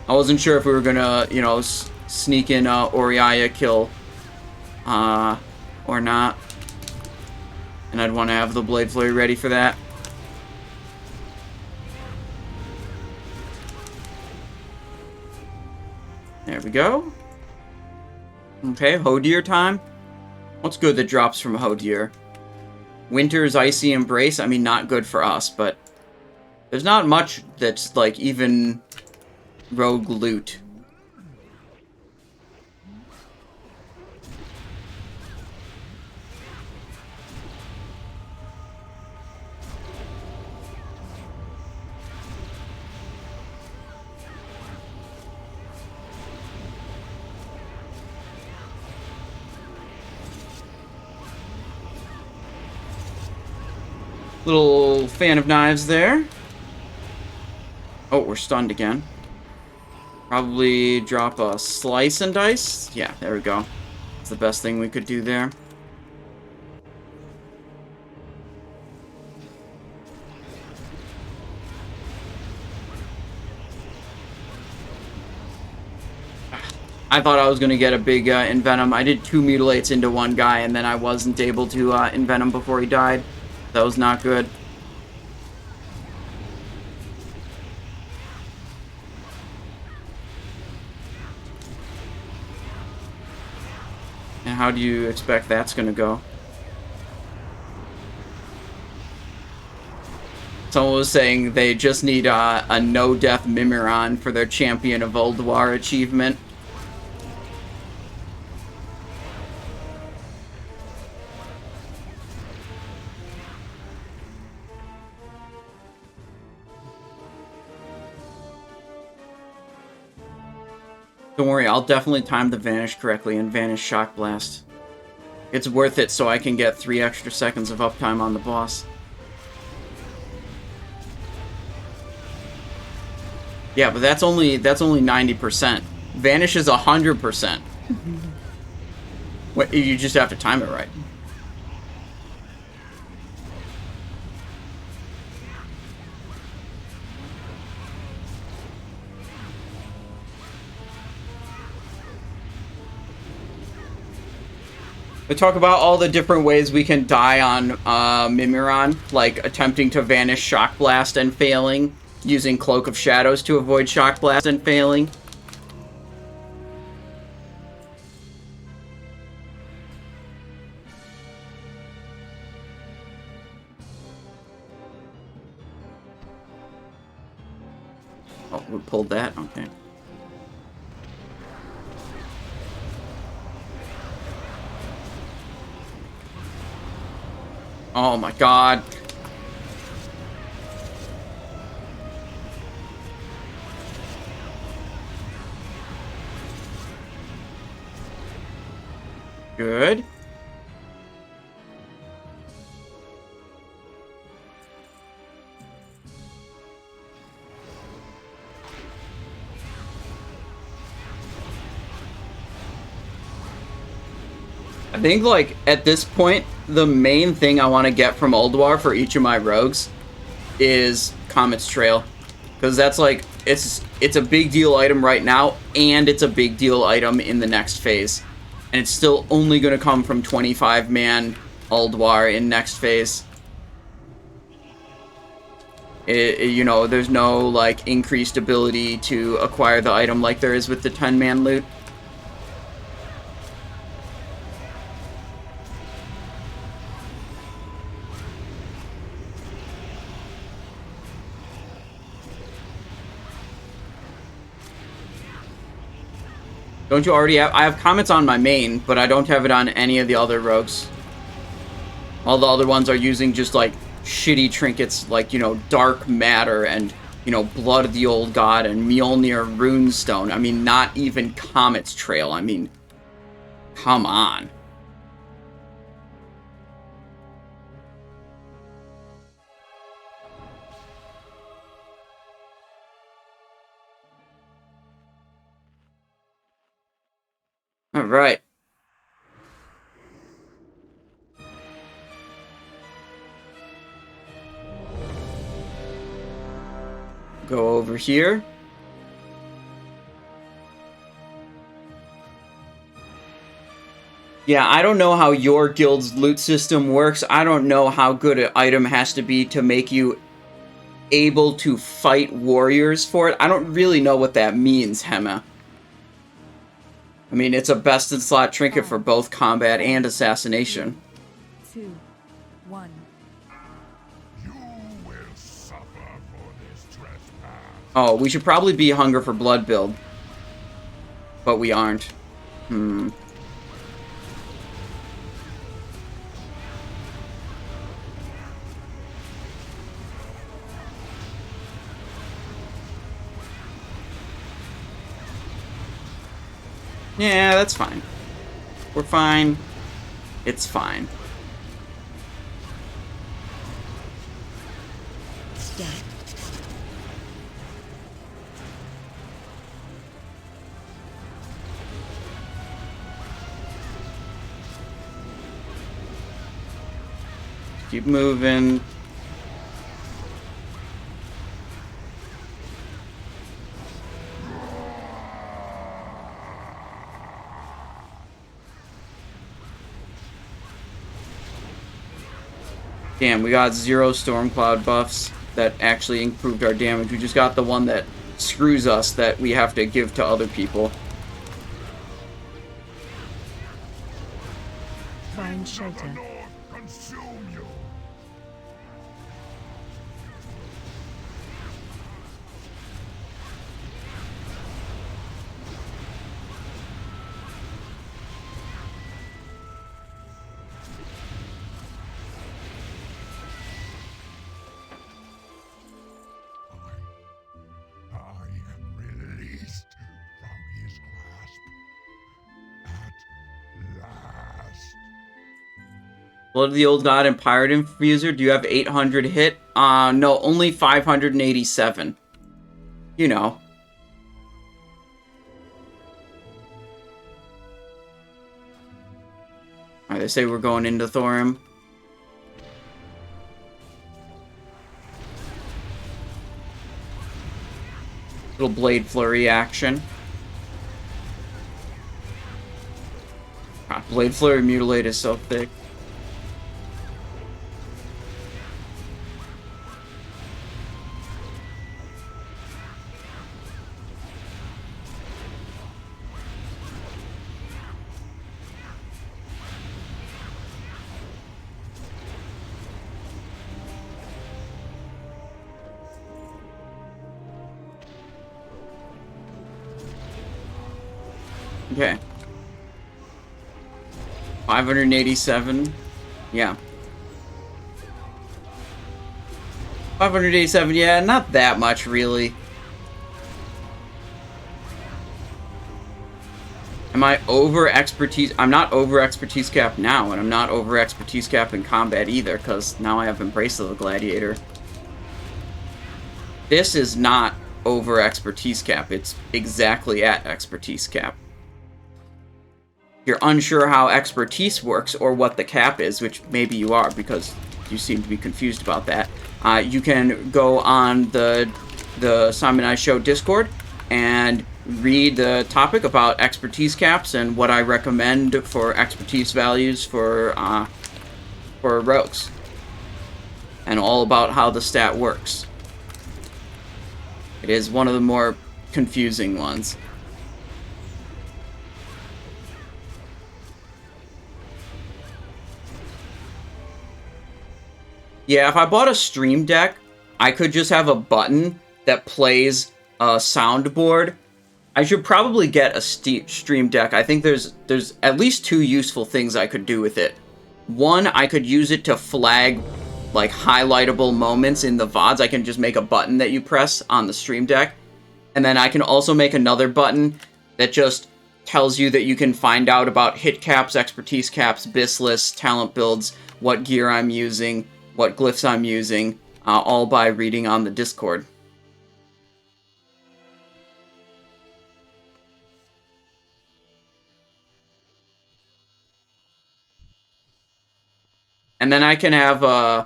I wasn't sure if we were gonna, you know, sneak in Oriaya kill. Or not. And I'd want to have the Blade Flurry ready for that. There we go. Okay, Hodir time. What's good that drops from Hodir? Winter's Icy Embrace? I mean, not good for us, but... There's not much that's, like, even... rogue loot. Little fan of knives there. Oh, we're stunned again. Probably drop a slice and dice. Yeah, there we go. It's the best thing we could do there. I thought I was going to get a big Envenom. I did 2 Mutilates into one guy, and then I wasn't able to Envenom before he died. That was not good. And how do you expect that's going to go? Someone was saying they just need a no-death Mimiron for their Champion of Ulduar achievement. Don't worry, I'll definitely time the Vanish correctly and Vanish Shock Blast. It's worth it so I can get 3 extra seconds of uptime on the boss. Yeah, but that's only 90%. Vanish is 100%. What, you just have to time it right. We talk about all the different ways we can die on Mimiron, like attempting to vanish Shock Blast and failing, using Cloak of Shadows to avoid Shock Blast and failing. Oh, we pulled that? Okay. Oh my god. Good. I think, like, at this point, the main thing I want to get from Ulduar for each of my rogues is Comet's Trail. Because that's, like, it's a big deal item right now, and it's a big deal item in the next phase. And it's still only going to come from 25-man Ulduar in next phase. You know, there's no, like, increased ability to acquire the item like there is with the 10-man loot. Don't you already have... I have comments on my main, but I don't have it on any of the other rogues. All the other ones are using just, like, shitty trinkets, like, you know, Dark Matter and you know, Blood of the Old God and Mjolnir Runestone. I mean, not even Comet's Trail. I mean, come on. All right. Go over here. Yeah, I don't know how your guild's loot system works. I don't know how good an item has to be to make you able to fight warriors for it. I don't really know what that means, Hema. I mean, it's a best-in-slot trinket for both combat and assassination. 2, 1. You will suffer for this trespass. Oh, we should probably be Hunger for Blood build. But we aren't. Yeah, that's fine. We're fine. It's fine. Stat. Keep moving. Damn, we got 0 Stormcloud buffs that actually improved our damage. We just got the one that screws us that we have to give to other people. Find shelter. North consume you. I am released from his grasp. At last. Blood of the Old God and Pirate Infuser. Do you have 800 hit? No, only 587. You know. Alright, they say we're going into Thorim. Little Blade Flurry action. God, Blade Flurry Mutilate is so thick. Okay. 587. Yeah. 587, yeah, not that much, really. Am I over expertise? I'm not over expertise cap now, and I'm not over expertise cap in combat either, because now I have Embrace of the Gladiator. This is not over expertise cap, it's exactly at expertise cap. You're unsure how expertise works or what the cap is, which maybe you are because you seem to be confused about that. You can go on the Simon I Show Discord and read the topic about expertise caps and what I recommend for expertise values for rogues, and all about how the stat works. It is one of the more confusing ones. Yeah, if I bought a Stream Deck, I could just have a button that plays a soundboard. I should probably get a Stream Deck. I think there's at least 2 useful things I could do with it. One, I could use it to flag like highlightable moments in the VODs, I can just make a button that you press on the stream deck. And then I can also make another button that just tells you that you can find out about hit caps, expertise caps, BIS lists, talent builds, what gear I'm using, what glyphs I'm using, all by reading on the Discord. And then I can have an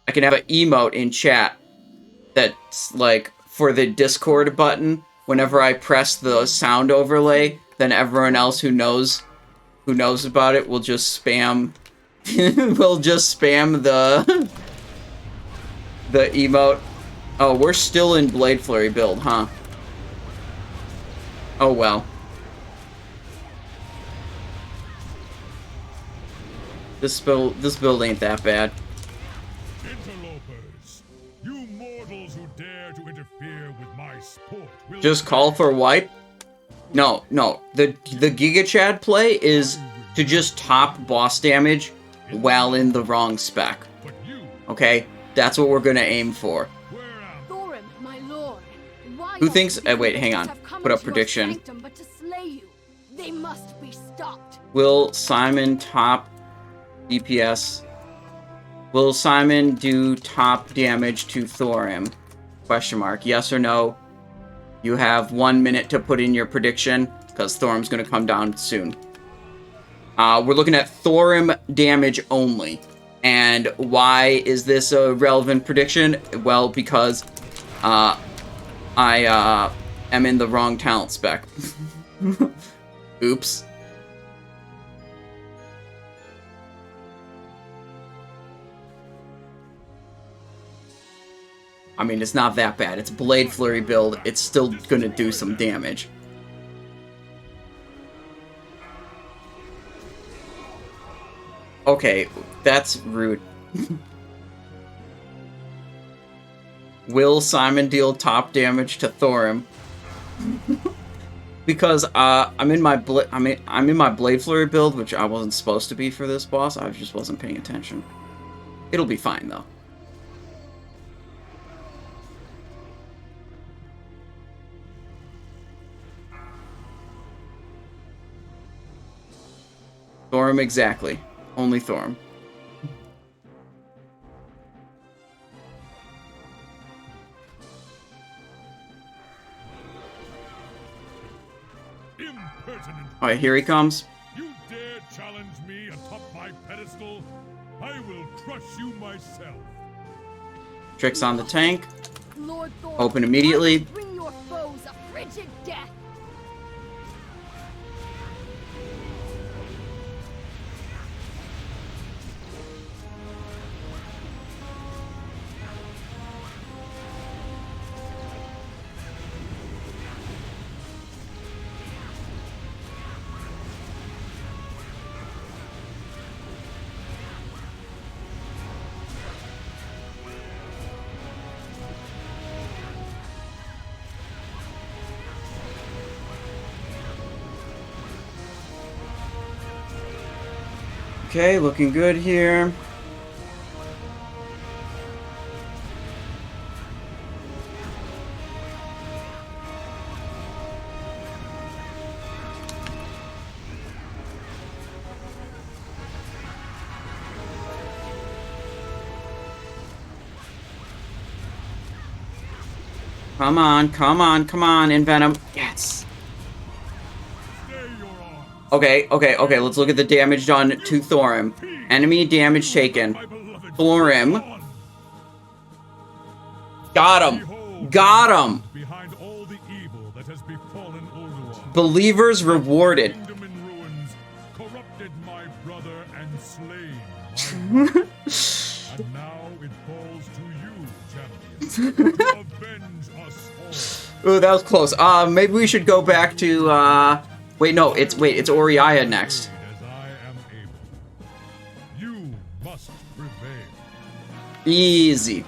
emote in chat that's like for the Discord button. Whenever I press the sound overlay, then everyone else who knows about it will just spam the emote. Oh, we're still in Blade Flurry build, huh? Oh well. This build ain't that bad. Interlopers, you mortals who dare to interfere with my sport will Just call for wipe? No. The Giga Chad play is to just top boss damage while in the wrong spec. But you, Okay? That's what we're gonna aim for. where am Thorim, my lord, why Who are thinks... these wait, hang on. have come Put up into your prediction. sanctum but to slay you? They must be stopped. Will Simon top DPS? Will Simon do top damage to Thorim? Question mark. Yes or no? You have 1 minute to put in your prediction, because Thorim's going to come down soon. We're looking at Thorim damage only. And why is this a relevant prediction? Well, because I am in the wrong talent spec. Oops. I mean, it's not that bad. It's a Blade Flurry build. It's still gonna do some damage. Okay, that's rude. Will Simon deal top damage to Thorim? Because I'm in my Blade Flurry build, which I wasn't supposed to be for this boss. I just wasn't paying attention. It'll be fine though. Thorim, exactly. Only Thorim. impertinent? Alright, here he comes. You dare challenge me atop my pedestal? I will crush you myself. Tricks on the tank. Lord Thorim, Open immediately. I will bring your foes a frigid death. Okay, looking good here. Come on, come on, come on, Envenom. Yes. Stay your arm. Okay, let's look at the damage done to Thorim. Enemy damage taken. My beloved Thorim. Got him. Got him. behind all the evil that has befallen Ulduar. Believers rewarded. Kingdom in ruins, corrupted my brother and slain my mother. And now it falls to you, champions, to avenge us all. Ooh, that was close. Maybe we should go back to, Wait, it's Oriaya next. As I am able. You must prevail. Easy.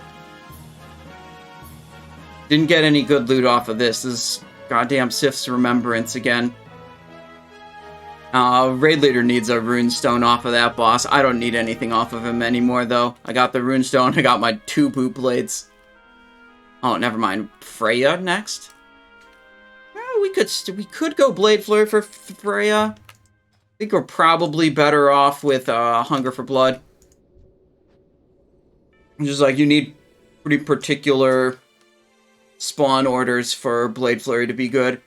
Didn't get any good loot off of this. This is goddamn Sif's Remembrance again. Raid Leader needs a runestone off of that boss. I don't need anything off of him anymore, though. I got the runestone, I got my 2 boot blades. Oh, never mind. Freya next? We could go Blade Flurry for Freya. I think we're probably better off with Hunger for Blood. Just like, you need pretty particular spawn orders for Blade Flurry to be good.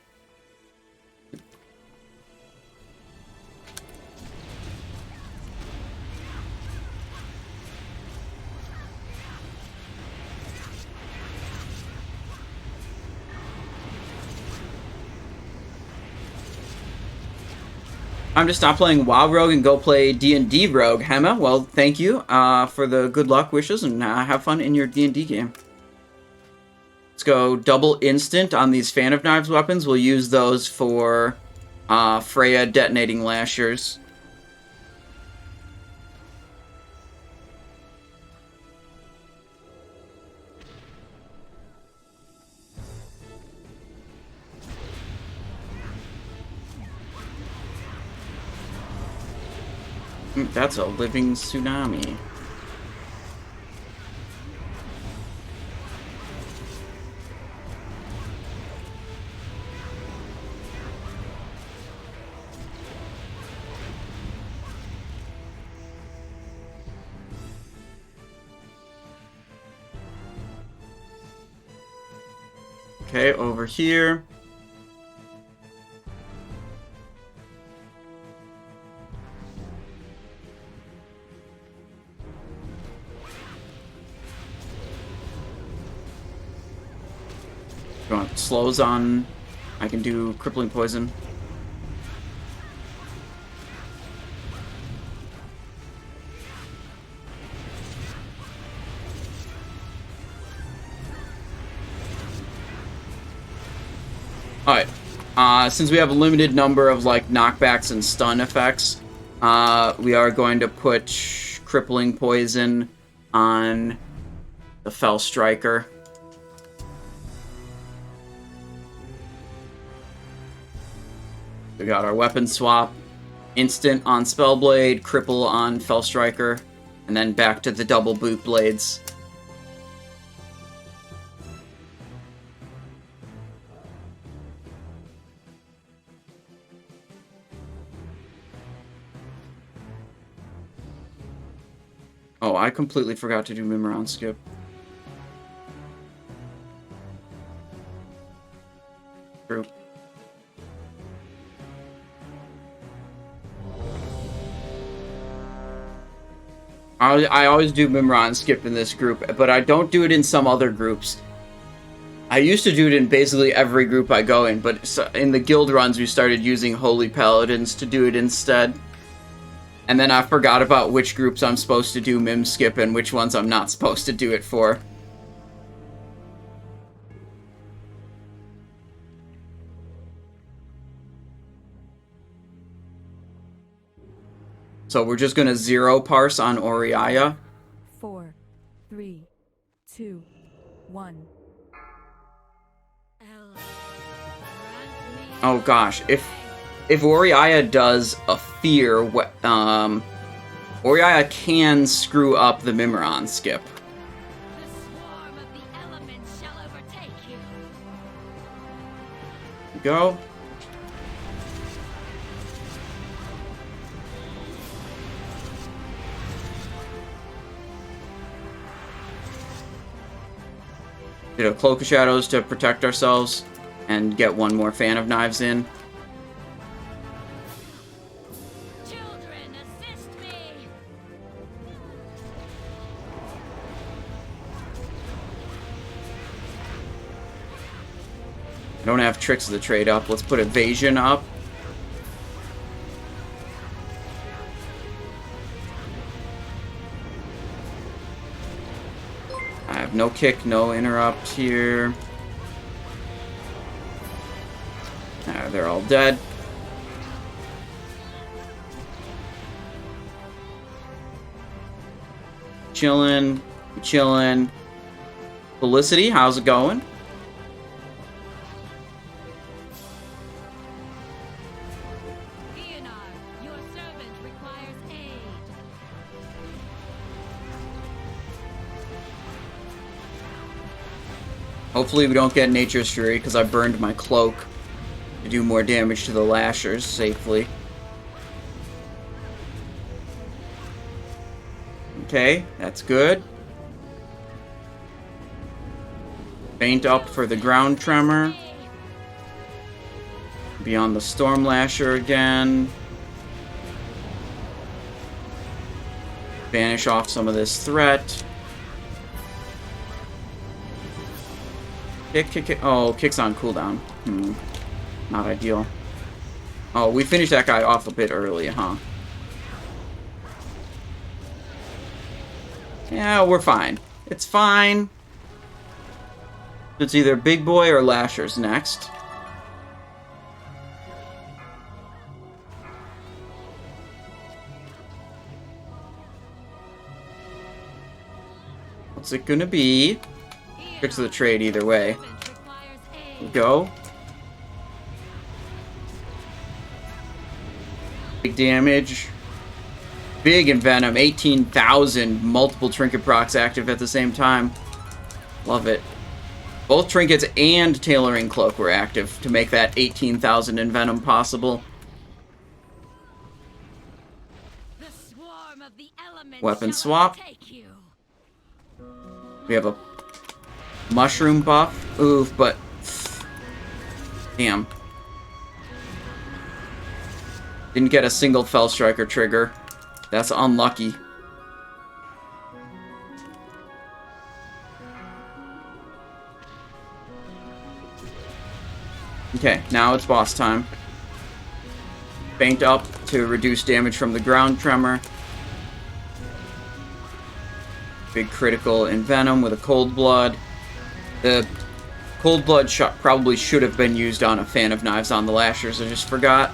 I'm to stop playing WoW Rogue and go play D&D Rogue. Hema, well, thank you for the good luck wishes, and have fun in your D&D game. Let's go double instant on these Fan of Knives weapons. We'll use those for Freya detonating lashers. That's a living tsunami. Okay, over here. If you want slows on, I can do crippling poison. Alright, since we have a limited number of, like, knockbacks and stun effects, we are going to put crippling poison on the Fell Striker. We got our weapon swap, instant on Spellblade, cripple on Fell Striker, and then back to the double boot blades. Oh, I completely forgot to do Mimiron skip. True. I always do Mimiron skip in this group, but I don't do it in some other groups. I used to do it in basically every group I go in, but in the guild runs we started using Holy Paladins to do it instead. And then I forgot about which groups I'm supposed to do Mim skip and which ones I'm not supposed to do it for. So we're just gonna zero parse on Oriaya. 4, 3, 2, 1. Oh gosh, if Oriaya does a fear, Oriaya can screw up the Mimiron skip. The swarm of the elements shall overtake you. Go. Did a Cloak of Shadows to protect ourselves and get one more Fan of Knives in. Children, assist me. I don't have Tricks of the Trade up. Let's put Evasion up. I have no kick, no interrupt here. They're all dead. Chillin', chillin'. Felicity, how's it going? Hopefully we don't get Nature's Fury, because I burned my cloak to do more damage to the Lashers safely. Okay, that's good. Faint up for the ground tremor. Beyond the Storm Lasher again. Banish off some of this threat. Kick. Oh, kick's on cooldown. Not ideal. Oh, we finished that guy off a bit early, huh? Yeah, we're fine. It's fine. It's either Big Boy or Lashers next. What's it gonna be? Fix the trade either way. Go. Big damage. Big Envenom. 18,000. Multiple trinket procs active at the same time. Love it. Both trinkets and Tailoring Cloak were active to make that 18,000 Envenom possible. Weapon swap. We have a mushroom buff. Oof, but... Damn. Didn't get a single Fell Striker trigger. That's unlucky. Okay, now it's boss time. Faint up to reduce damage from the ground tremor. Big critical Envenom with a Cold Blood. The Cold Blood shot probably should have been used on a Fan of Knives on the Lashers. I just forgot.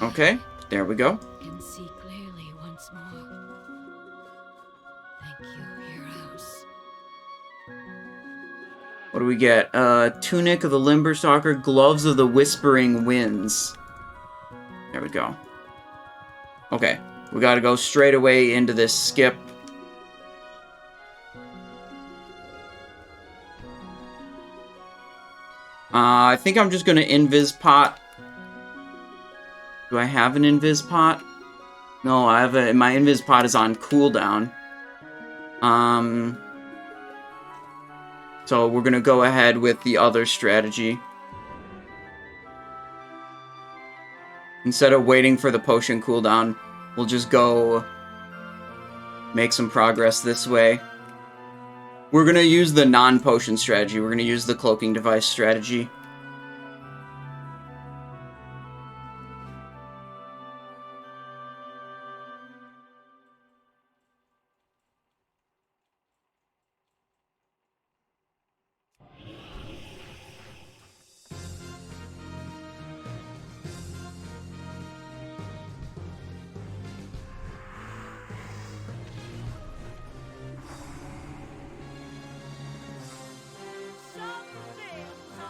Okay, there we go. Can see clearly once more. Thank you, heroes. What do we get? Tunic of the Limberstalker, Gloves of the Whispering Winds. There we go. Okay, we gotta go straight away into this skip. I think I'm just gonna Invis Pot. Do I have an Invis Pot? No, I have a... My Invis Pot is on cooldown. So we're gonna go ahead with the other strategy. Instead of waiting for the potion cooldown, we'll just go make some progress this way. We're gonna use the non-potion strategy. We're gonna use the cloaking device strategy.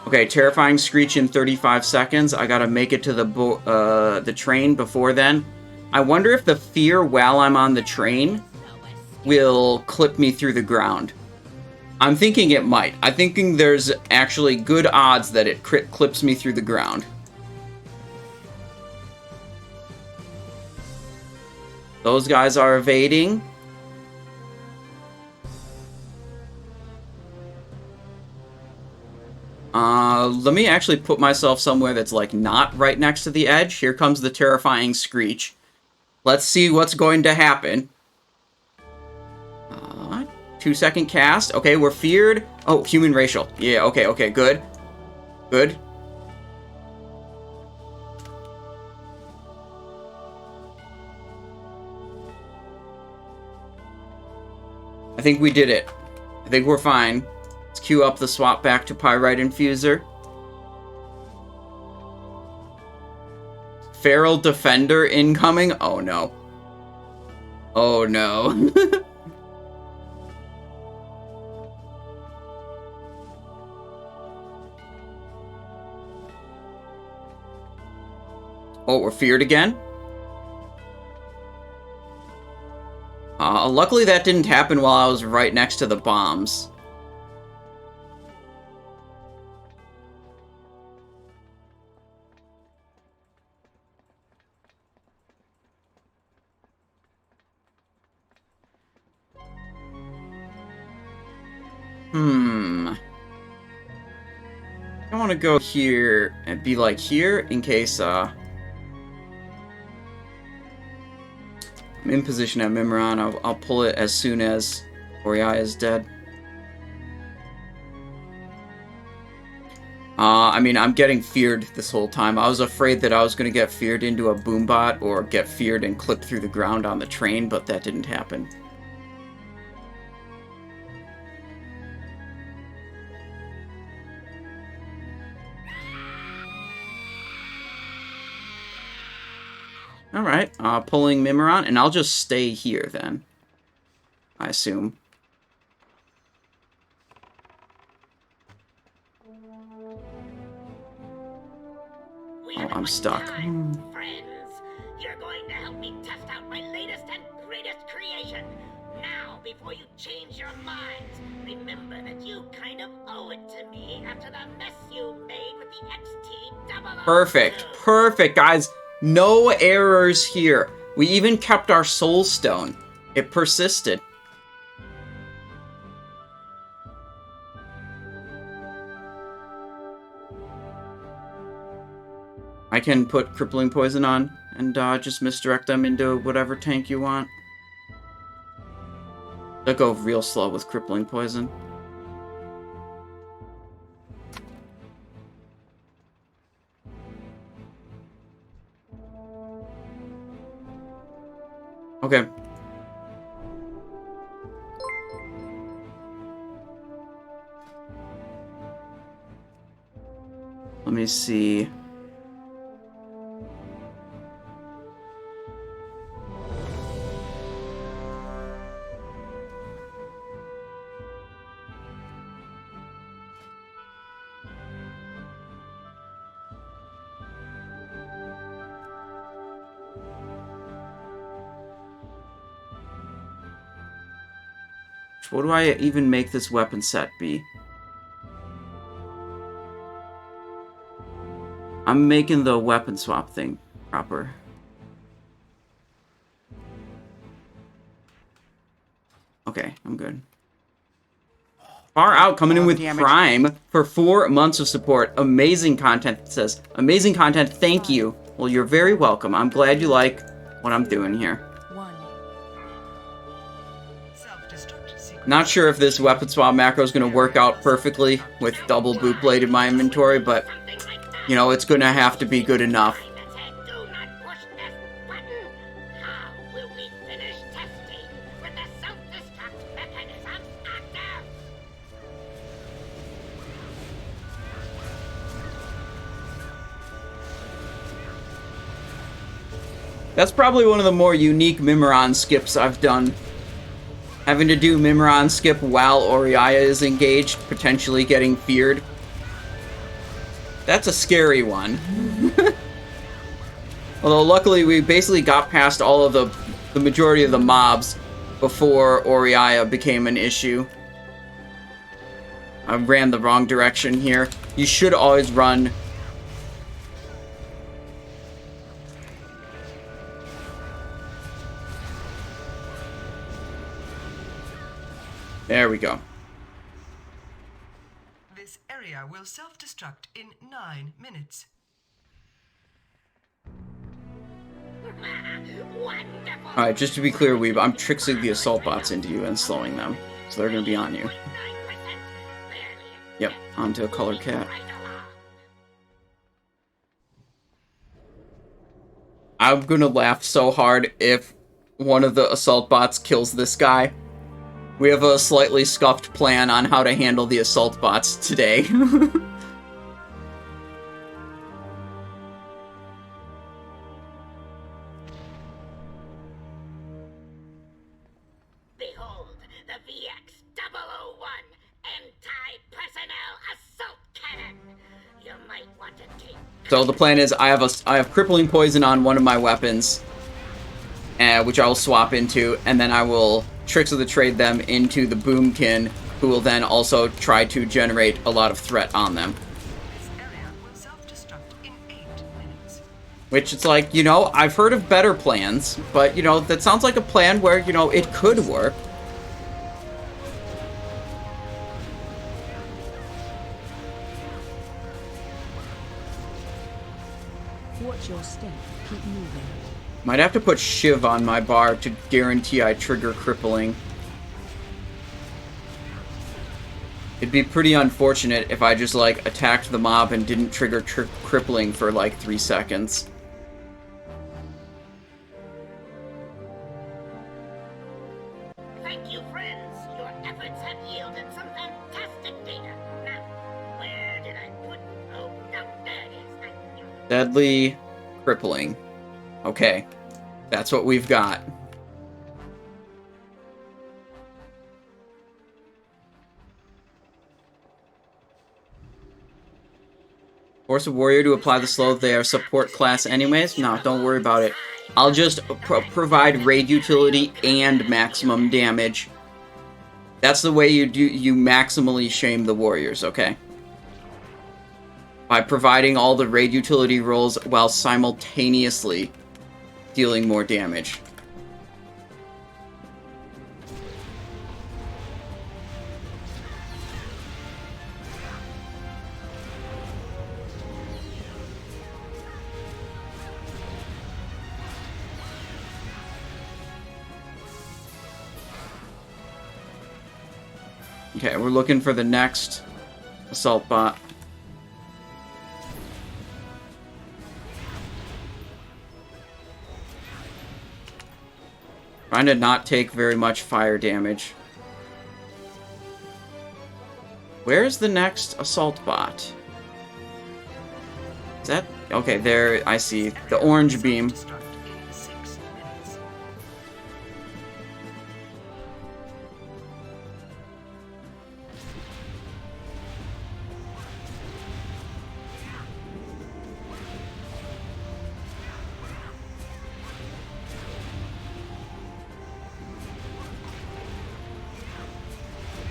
Okay, Terrifying Screech in 35 seconds. I gotta make it to the train before then. I wonder if the fear while I'm on the train will clip me through the ground. I'm thinking it might. I'm thinking there's actually good odds that it clips me through the ground. Those guys are evading. Let me actually put myself somewhere that's, like, not right next to the edge. Here comes the Terrifying Screech. Let's see what's going to happen. 2-second cast. Okay, we're feared. Oh, human racial. Yeah, okay, good. Good. I think we did it. I think we're fine. Let's queue up the swap back to Pyrite Infuser. Feral Defender incoming? Oh no. Oh no. Oh, we're feared again? Luckily that didn't happen while I was right next to the bombs. I want to go here and be like here in case, I'm in position at Mimiron. I'll pull it as soon as Oriaya is dead. I mean, I'm getting feared this whole time. I was afraid that I was going to get feared into a boombot or get feared and clip through the ground on the train, but that didn't happen. Alright, pulling Mimiron, and I'll just stay here then. I assume. Oh, I'm stuck. Friends, you're going to help me test out my latest and greatest creation. Now, before you change your minds, remember that you kind of owe it to me after the mess you made with the XT-002. Perfect, perfect, guys. No errors here. We even kept our soul stone. It persisted. I can put crippling poison on and just misdirect them into whatever tank you want. They'll go real slow with crippling poison. Okay. Let me see. What do I even make this weapon set be? I'm making the weapon swap thing proper. Okay, I'm good. Far Out coming in with Prime for 4 months of support. Amazing content, it says. Amazing content, thank you. Well, you're very welcome. I'm glad you like what I'm doing here. Not sure if this weapon swap macro is going to work out perfectly with double boot blade in my inventory, but, you know, it's going to have to be good enough. That's probably one of the more unique Mimiron skips I've done. Having to do Mimiron skip while Oriaya is engaged, potentially getting feared. That's a scary one. Although luckily we basically got past all of the majority of the mobs before Oriaya became an issue. I ran the wrong direction here. You should always run. There we go. This area will self-destruct in 9 minutes. Alright, just to be clear, Weeb, I'm tricksing the assault bots into you and slowing them. So they're gonna be on you. Yep, onto a color cat. I'm gonna laugh so hard if one of the assault bots kills this guy. We have a slightly scuffed plan on how to handle the assault bots today. So the plan is I have crippling poison on one of my weapons, which I will swap into, and then I will Tricks of the Trade them into the Boomkin, who will then also try to generate a lot of threat on them. This area will self-destruct in 8 minutes. Which it's like, you know, I've heard of better plans, but, you know, that sounds like a plan where, you know, it could work. Watch your step. Keep moving. Might have to put Shiv on my bar to guarantee I trigger crippling. It'd be pretty unfortunate if I just, like, attacked the mob and didn't trigger crippling for, like, 3 seconds. Thank you, friends. Your efforts have yielded some fantastic data. Now, where did I put... Oh, no, there it is. Deadly crippling. Okay. That's what we've got. Force a warrior to apply the slow. They are support class anyways. No, don't worry about it. I'll just provide raid utility and maximum damage. That's the way you maximally shame the warriors, okay? By providing all the raid utility rolls while simultaneously dealing more damage. Okay, we're looking for the next assault bot. Trying to not take very much fire damage. Where's the next assault bot? Is that... Okay, there, I see. The orange beam. Self-destruct in 6 minutes.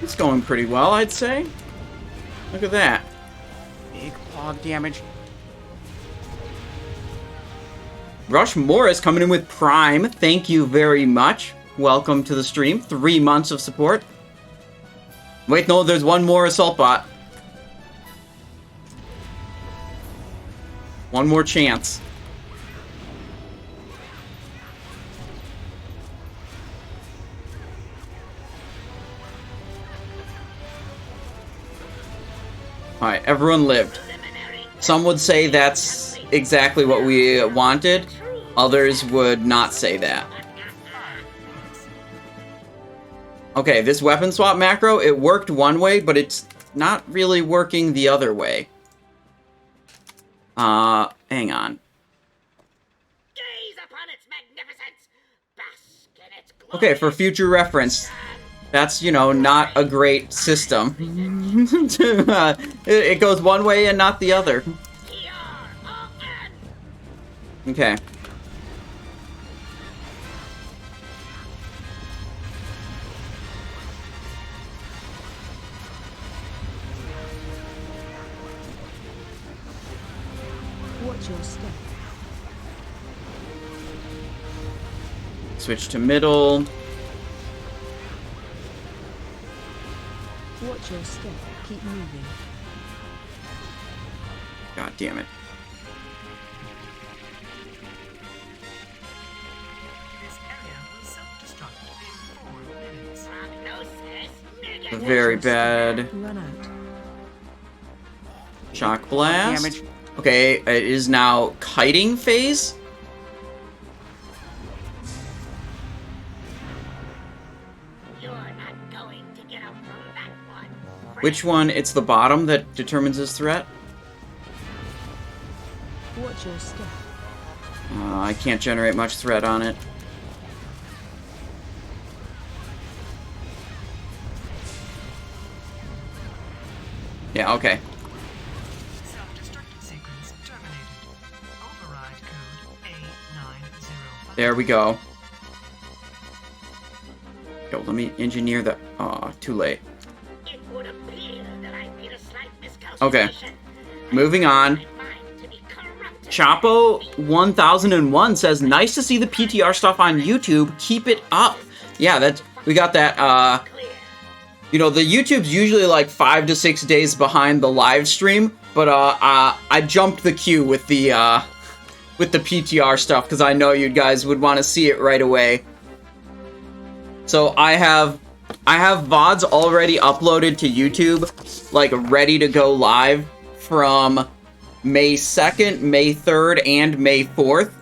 It's going pretty well, I'd say. Look at that. Big pog damage. Rush Morris coming in with Prime. Thank you very much. Welcome to the stream. 3 months of support. Wait, no, there's one more assault bot. One more chance. Alright, everyone lived. Some would say that's exactly what we wanted. Others would not say that. Okay, this weapon swap macro, it worked one way, but it's not really working the other way. Hang on. Gaze upon its magnificence. Bask in its glory. Okay, for future reference, that's, you know, not a great system. It goes one way and not the other. TRON. Okay. Watch your step. Switch to middle. Watch your step. Keep moving. God damn it. This area will self-destruct in 4 minutes. Prognosis negative. Very bad. Run out. Shock blast. Okay, it is now kiting phase. You're not going to get out from that one. Which one? It's the bottom that determines his threat? Watch your step. I can't generate much threat on it. Yeah, okay. Self-destructive sequence terminated. There we go. Yo, let me engineer the... Aw, too late. It would appear that I made a slight Okay. miscalculation. Moving on. My mind to be corrupted. Chapo1001 says, nice to see the PTR stuff on YouTube. Keep it up. Yeah, that's... We got that, Clear. You know, the YouTube's usually like 5 to 6 days behind the live stream, but I jumped the queue with the PTR stuff because I know you guys would want to see it right away. So I have VODs already uploaded to YouTube, like ready to go live from May 2nd, May 3rd, and May 4th.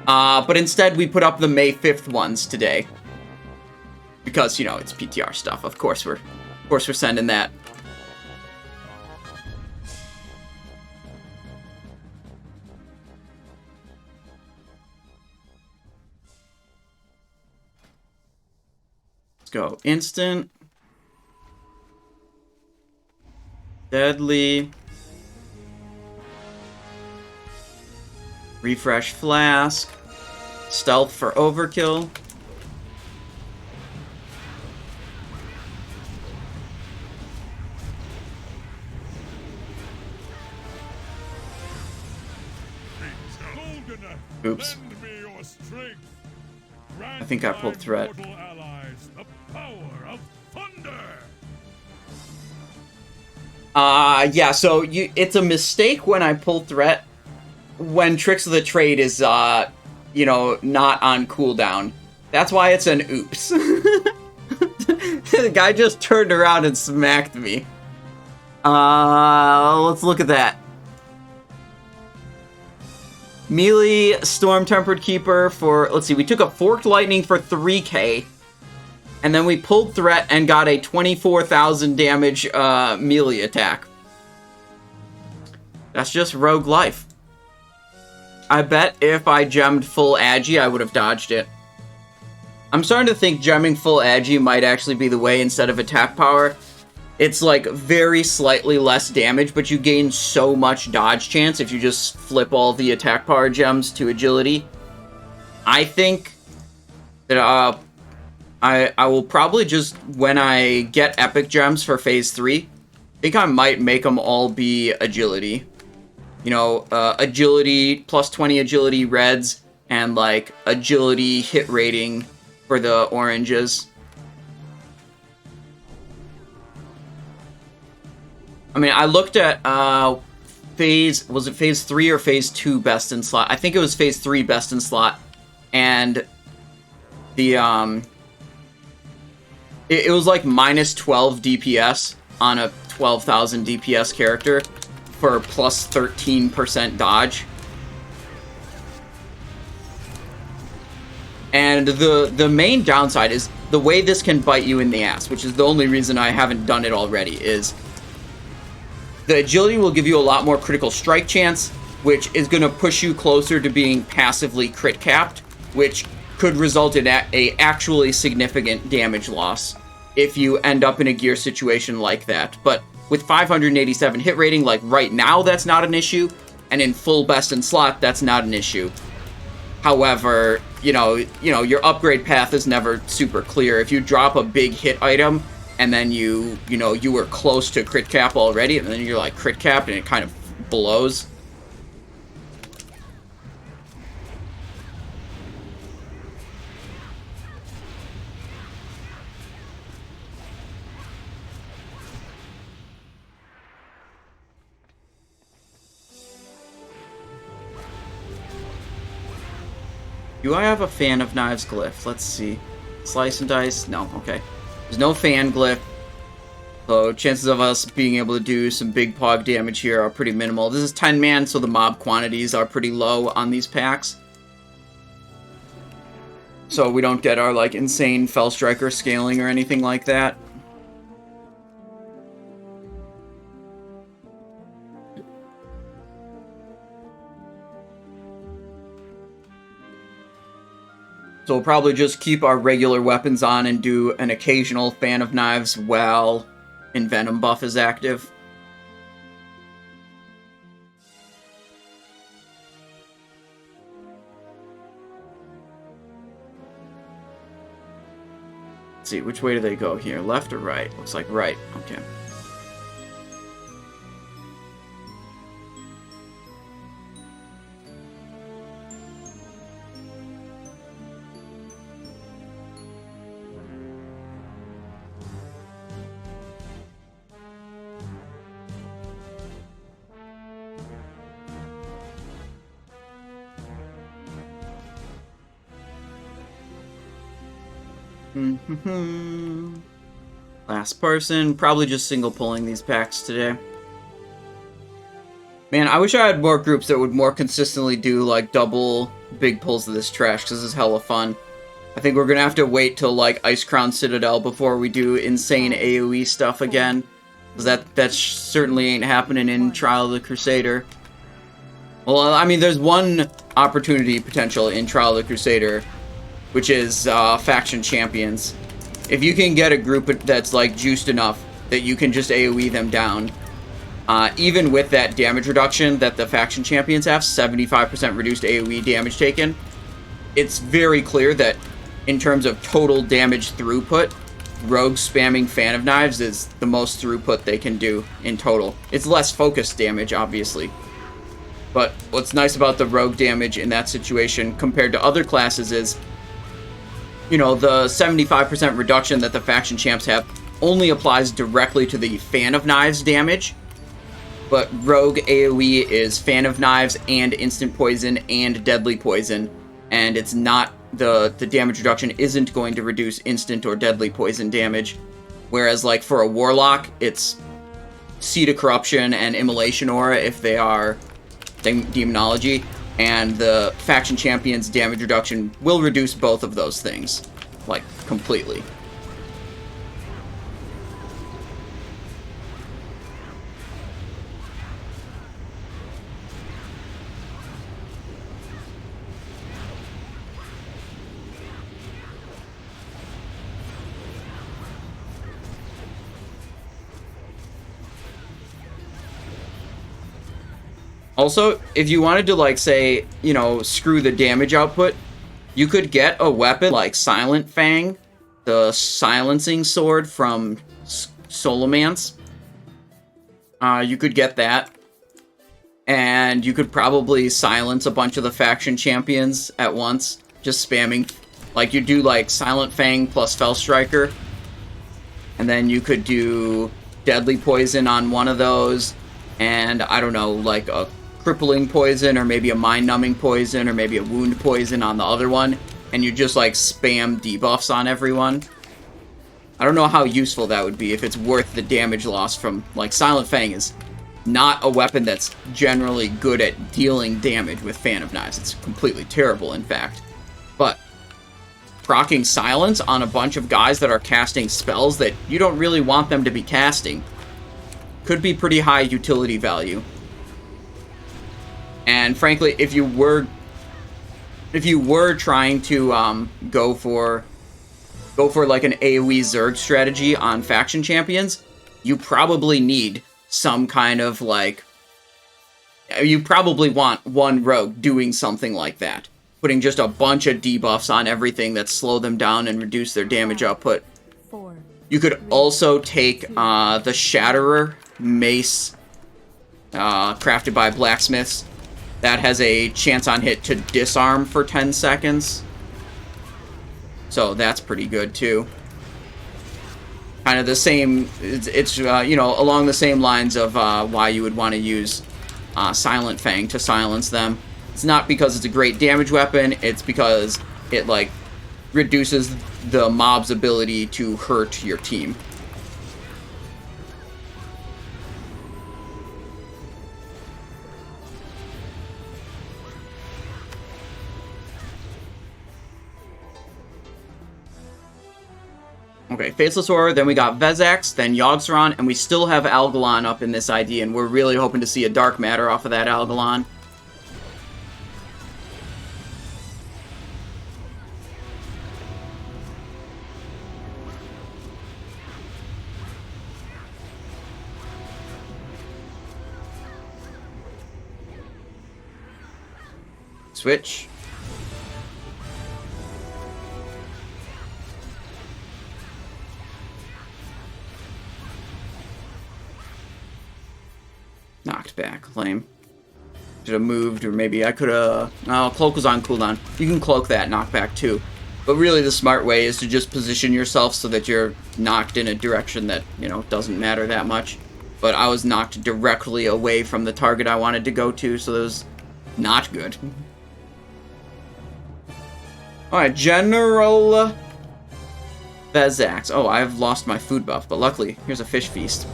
But instead we put up the May 5th ones today. Because, you know, it's PTR stuff. Of course we're sending that. Let's go. Instant. Deadly. Refresh flask. Stealth for overkill. Oops. I think I pulled threat. Yeah, so it's a mistake when I pull threat when Tricks of the Trade is, you know, not on cooldown. That's why it's an oops. The guy just turned around and smacked me. Let's look at that. Melee Storm Tempered Keeper for, let's see, we took a Forked Lightning for 3k, and then we pulled Threat and got a 24,000 damage melee attack. That's just rogue life. I bet if I gemmed full Agi, I would have dodged it. I'm starting to think gemming full Agi might actually be the way instead of attack power. It's like very slightly less damage, but you gain so much dodge chance if you just flip all the attack power gems to agility. I think that I will probably just, when I get epic gems for phase 3, I think I might make them all be agility. You know, agility, plus 20 agility reds, and like agility hit rating for the oranges. I mean, I looked at was it phase 3 or phase 2 best in slot? I think it was phase 3 best in slot, and the it was like minus 12 DPS on a 12,000 DPS character for plus 13% dodge. And the main downside is the way this can bite you in the ass, which is the only reason I haven't done it already, is the agility will give you a lot more critical strike chance, which is going to push you closer to being passively crit capped, which could result in a actually significant damage loss if you end up in a gear situation like that. But with 587 hit rating, like right now, that's not an issue, and in full best in slot, that's not an issue. However, you know, your upgrade path is never super clear. If you drop a big hit item, and then you were close to crit cap already, and then you're like crit capped, and it kind of blows. Do I have a Fan of Knives glyph? Let's see. Slice and dice? No, okay. There's no fan glyph, so chances of us being able to do some big pog damage here are pretty minimal. This is 10-man, so the mob quantities are pretty low on these packs. So we don't get our, like, insane Fell Striker scaling or anything like that. So we'll probably just keep our regular weapons on and do an occasional Fan of Knives while Envenom buff is active. Let's see, which way do they go here? Left or right? Looks like right. Okay. Last person, probably just single pulling these packs today. Man, I wish I had more groups that would more consistently do like double big pulls of this trash, because this is hella fun. I think we're gonna have to wait till like Ice Crown Citadel before we do insane AoE stuff again, because that certainly ain't happening in Trial of the Crusader. Well, I mean, there's one opportunity potential in Trial of the Crusader, which is faction champions. If you can get a group that's like juiced enough that you can just AoE them down, even with that damage reduction that the faction champions have, 75% reduced AoE damage taken, it's very clear that in terms of total damage throughput, Rogue spamming Fan of Knives is the most throughput they can do in total. It's less focused damage, obviously. But what's nice about the Rogue damage in that situation compared to other classes is, you know, the 75% reduction that the faction champs have only applies directly to the Fan of Knives damage, but Rogue AoE is Fan of Knives and Instant Poison and Deadly Poison, and it's not, the damage reduction isn't going to reduce Instant or Deadly Poison damage, whereas like for a Warlock, it's Seed of Corruption and Immolation Aura if they are Demonology, and the faction champion's damage reduction will reduce both of those things, like, completely. Also, if you wanted to, like, say, you know, screw the damage output, you could get a weapon like Silent Fang, the silencing sword from Solomance. You could get that. And you could probably silence a bunch of the faction champions at once, just spamming. Like, you do, like, Silent Fang plus Fell Striker. And then you could do Deadly Poison on one of those, and, I don't know, like, a Crippling Poison, or maybe a Mind-Numbing Poison, or maybe a Wound Poison on the other one, and you just, like, spam debuffs on everyone. I don't know how useful that would be, if it's worth the damage loss from, like, Silent Fang is not a weapon that's generally good at dealing damage with Fan of Knives. It's completely terrible, in fact. But proccing Silence on a bunch of guys that are casting spells that you don't really want them to be casting could be pretty high utility value. And frankly, if you were trying to go for like an AoE Zerg strategy on faction champions, you probably need some kind of like, you probably want one rogue doing something like that, putting just a bunch of debuffs on everything that slow them down and reduce their damage output. You could also take the Shatterer mace crafted by blacksmiths. That has a chance on hit to disarm for 10 seconds. So that's pretty good too. Kind of the same, it's you know, along the same lines of why you would want to use Silent Fang to silence them. It's not because it's a great damage weapon, it's because it, like, reduces the mob's ability to hurt your team. Okay, Faceless Aura, then we got Vezax, then Yogg-Saron, and we still have Algalon up in this ID, and we're really hoping to see a Dark Matter off of that Algalon. Switch. Flame. Should have moved, or maybe I could have... Oh, Cloak was on cooldown. You can cloak that knockback too. But really the smart way is to just position yourself so that you're knocked in a direction that, you know, doesn't matter that much. But I was knocked directly away from the target I wanted to go to, so that was not good. Alright, General Vezax. Oh, I've lost my food buff, but luckily, here's a fish feast.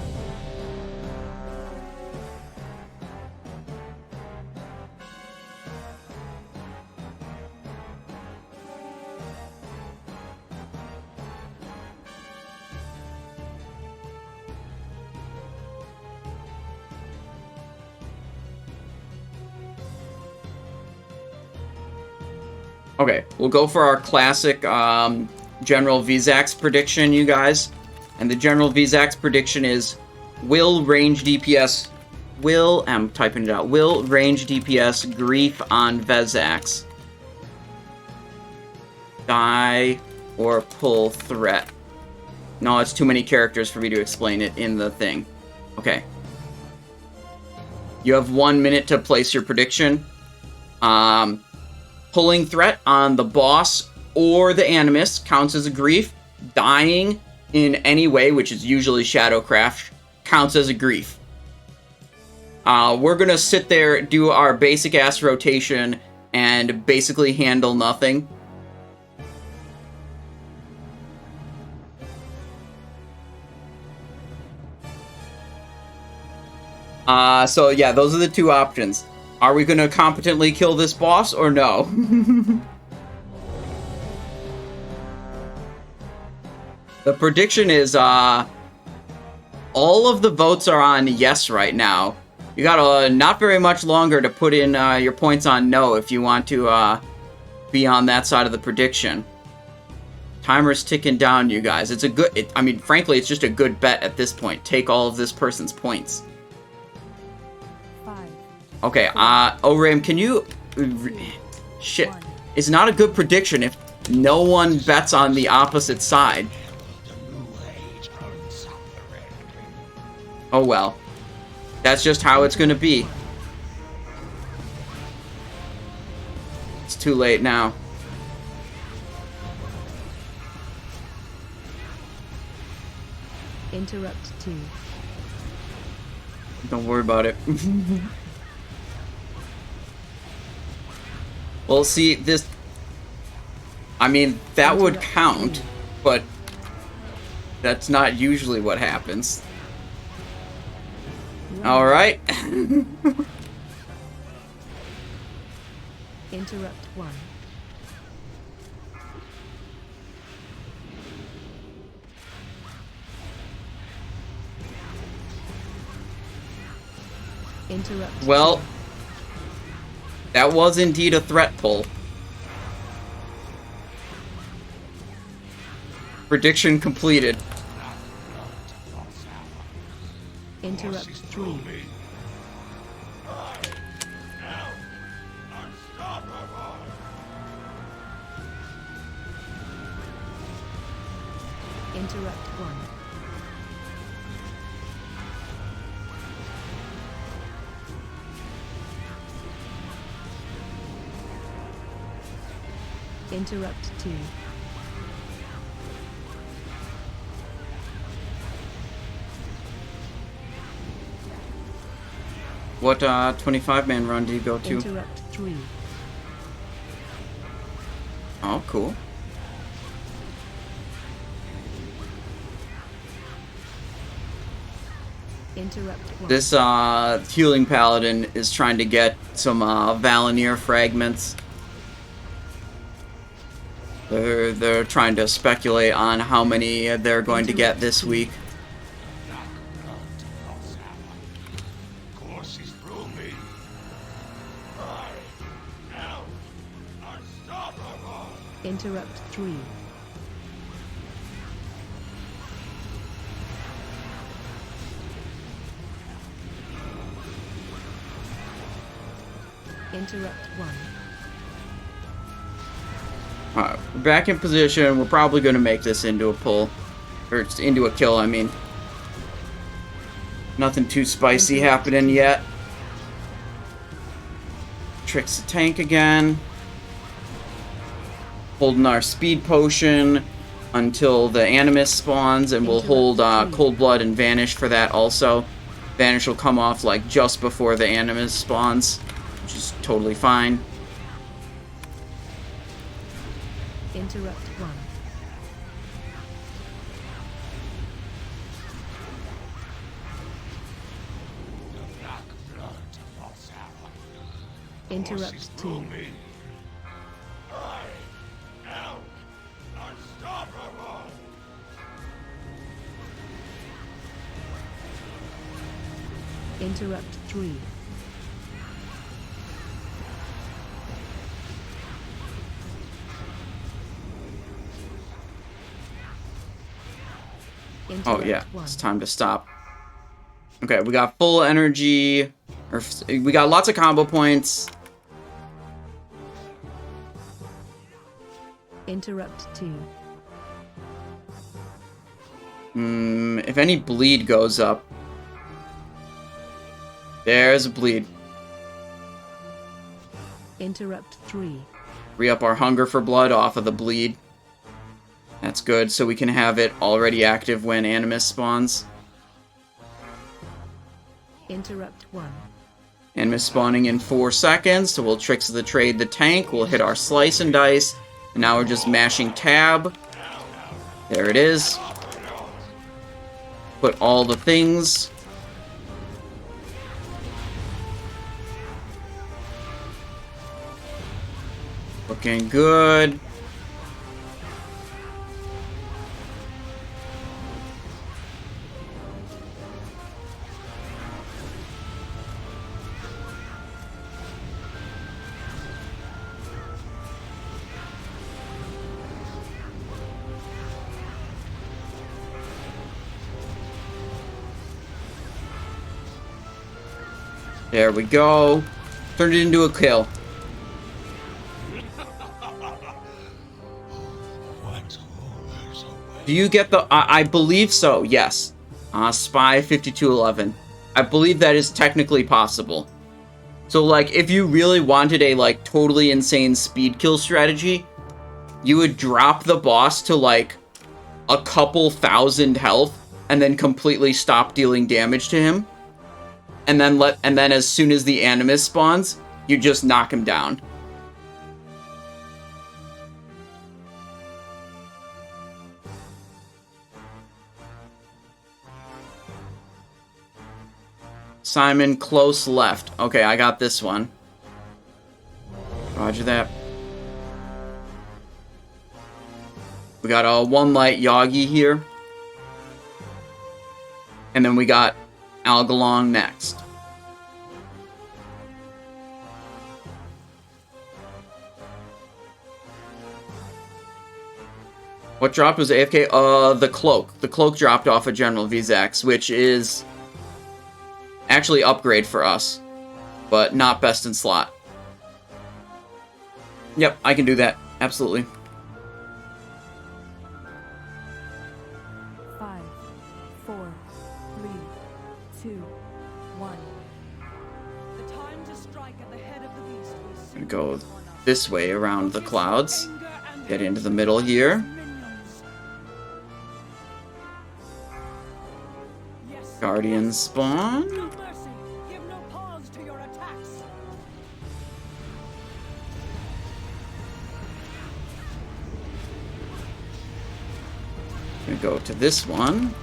Okay, we'll go for our classic General Vezax prediction, you guys. And the General Vezax prediction is, will range DPS, I'm typing it out, will range DPS grief on Vezax die or pull threat? No, it's too many characters for me to explain it in the thing. Okay. You have 1 minute to place your prediction. Pulling threat on the boss or the animus counts as a grief. Dying in any way, which is usually Shadowcraft, counts as a grief. We're gonna sit there, do our basic ass rotation, and basically handle nothing. So yeah, those are the two options. Are we gonna competently kill this boss or no? The prediction is, all of the votes are on yes right now. You got not very much longer to put in your points on no if you want to be on that side of the prediction. Timer's ticking down, you guys. It's a good, I mean, frankly, it's just a good bet at this point. Take all of this person's points. Okay, Oram, can you... Shit. It's not a good prediction if no one bets on the opposite side. Oh well. That's just how it's gonna be. It's too late now. Interrupt 2. Don't worry about it. Well, see, this... I mean, that would count, but that's not usually what happens. Alright. Interrupt 1. Interrupt. Well, that was indeed a threat pull. Prediction completed. Interrupt 3. Interrupt 1. Interrupt 2. What 25-man run do you go to? Interrupt 3. Oh, cool. Interrupt 1. This healing paladin is trying to get some Valinir fragments. They're trying to speculate on how many they're going to get this week. Interrupt 3. Interrupt 1. Alright, we're back in position. We're probably going to make this into a pull. Or into a kill, I mean. Nothing too spicy happening yet. tricks the tank again. Holding our speed potion until the Animus spawns, and we'll hold Cold Blood and Vanish for that also. Vanish will come off like just before the Animus spawns, which is totally fine. Interrupt 1. Interrupt 2. Interrupt 3. Oh yeah, it's time to stop. Okay, we got full energy, or we got lots of combo points. Interrupt 2. If any bleed goes up, there's a bleed. Interrupt 3. Re-up our hunger for blood off of the bleed. That's good, so we can have it already active when Animus spawns. Interrupt 1. Animus spawning in 4 seconds, so we'll Tricks of the Trade the tank. We'll hit our Slice and Dice, and now we're just mashing tab. There it is. Put all the things. Looking good. There we go. Turned it into a kill. Do you get the... I believe so, yes. Spy 5211. I believe that is technically possible. So, like, if you really wanted a, like, totally insane speed kill strategy, you would drop the boss to, like, a couple thousand health, and then completely stop dealing damage to him. And then as soon as the Animus spawns, you just knock him down. Simon, close left. Okay, I got this one. Roger that. We got a one light Yoggi here. And then we got Algalon next. What dropped was AFK? The cloak. The cloak dropped off of General Vezax, which is actually upgrade for us, but not best in slot. Yep, I can do that. Absolutely. 5, 4, 3, 2, 1. The time to strike at the head of the beast. Gonna go this way around the clouds. Get into the middle here. Guardian spawn. No mercy. Give no pause to your attacks. Gonna go to this one.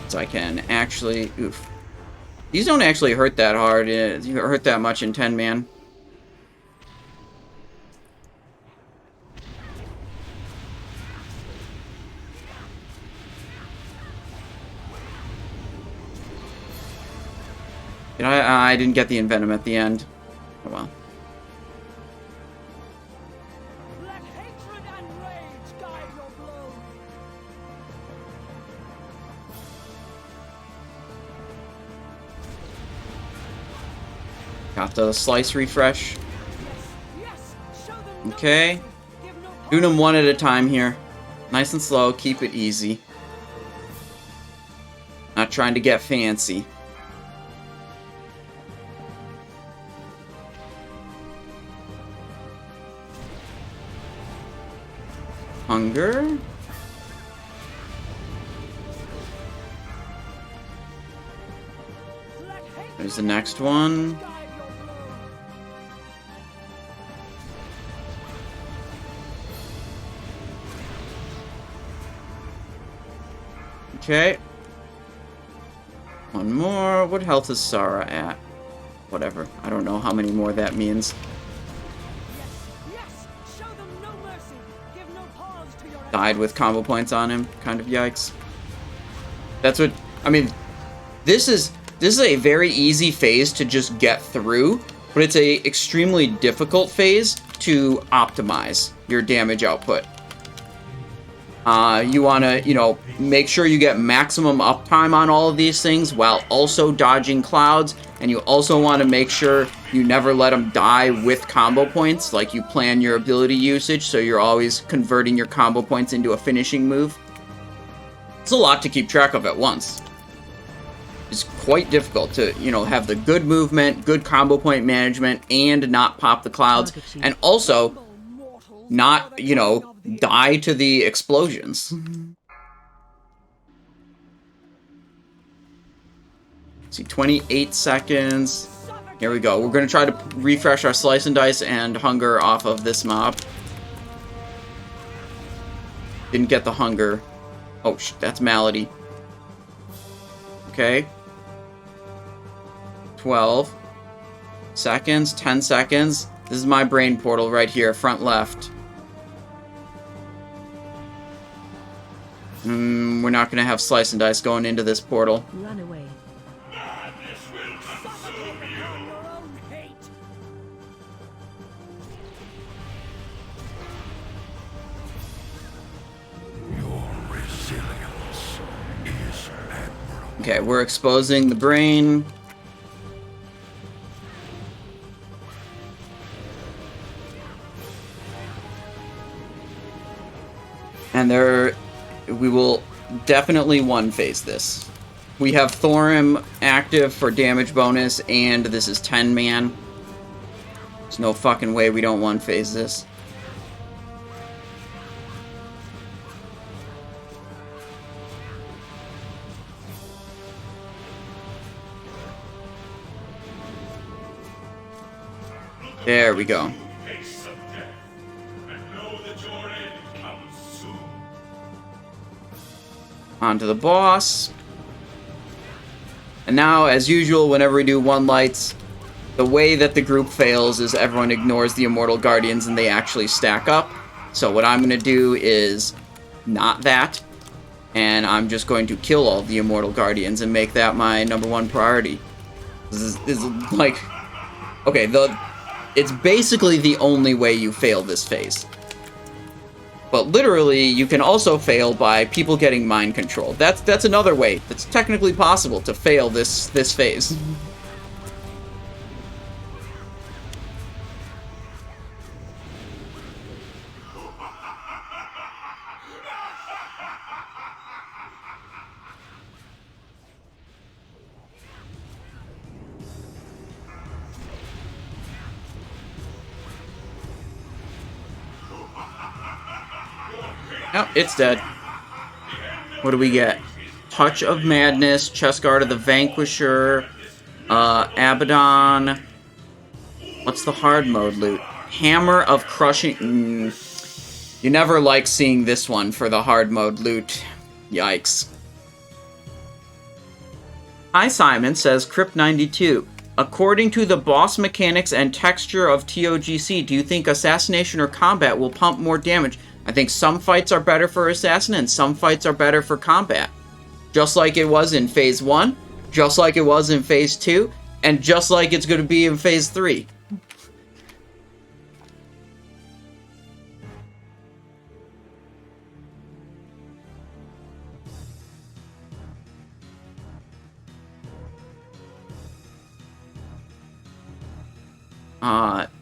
So I can actually... Oof. These don't actually hurt that hard. You hurt that much in 10-man. I didn't get the Envenom at the end. Oh well. Let hatred and rage guide your blow. Got the Slice refresh. Yes, show them no Okay. mercy. Give no Doing them one at a time here. Nice and slow. Keep it easy. Not trying to get fancy. Hunger. There's the next one. Okay. One more. What health is Sarah at? Whatever. I don't know how many more that means. Yes! Show them no mercy! Give no pause to your Died with combo points on him. Kind of yikes. That's what... I mean, this is a very easy phase to just get through, but it's a extremely difficult phase to optimize your damage output. You want to, you know, make sure you get maximum uptime on all of these things while also dodging clouds, and you also want to make sure you never let them die with combo points, like you plan your ability usage, so you're always converting your combo points into a finishing move. It's a lot to keep track of at once. It's quite difficult to, you know, have the good movement, good combo point management, and not pop the clouds, and also not, you know, die to the explosions. See, 28 seconds. Here we go. We're going to try to refresh our Slice and Dice and Hunger off of this mob. Didn't get the Hunger. Oh, that's Malady. Okay. 12 seconds, 10 seconds. This is my brain portal right here, front left. We're not going to have Slice and Dice going into this portal. Run away. Madness will consume you. your own hate! Your resilience is admirable. Okay, we're exposing the brain. And we will definitely one-phase this. We have Thorim active for damage bonus, and this is 10-man. There's no fucking way we don't one-phase this. There we go. Face of death, and know that your end comes soon. Onto the boss. And now, as usual, whenever we do one lights, the way that the group fails is everyone ignores the Immortal Guardians and they actually stack up. So what I'm going to do is not that, and I'm just going to kill all the Immortal Guardians and make that my #1 priority. This is like... Okay, it's basically the only way you fail this phase. But literally, you can also fail by people getting mind controlled. That's another way that's technically possible to fail this phase. Oh, it's dead. What do we get? Touch of Madness, Chest Guard of the Vanquisher, Abaddon. What's the hard mode loot? Hammer of Crushing. You never like seeing this one for the hard mode loot. Yikes. Hi Simon, says Crypt92. According to the boss mechanics and texture of TOGC, do you think Assassination or Combat will pump more damage? I think some fights are better for Assassin and some fights are better for Combat. Just like it was in Phase 1, just like it was in Phase 2, and just like it's going to be in Phase 3.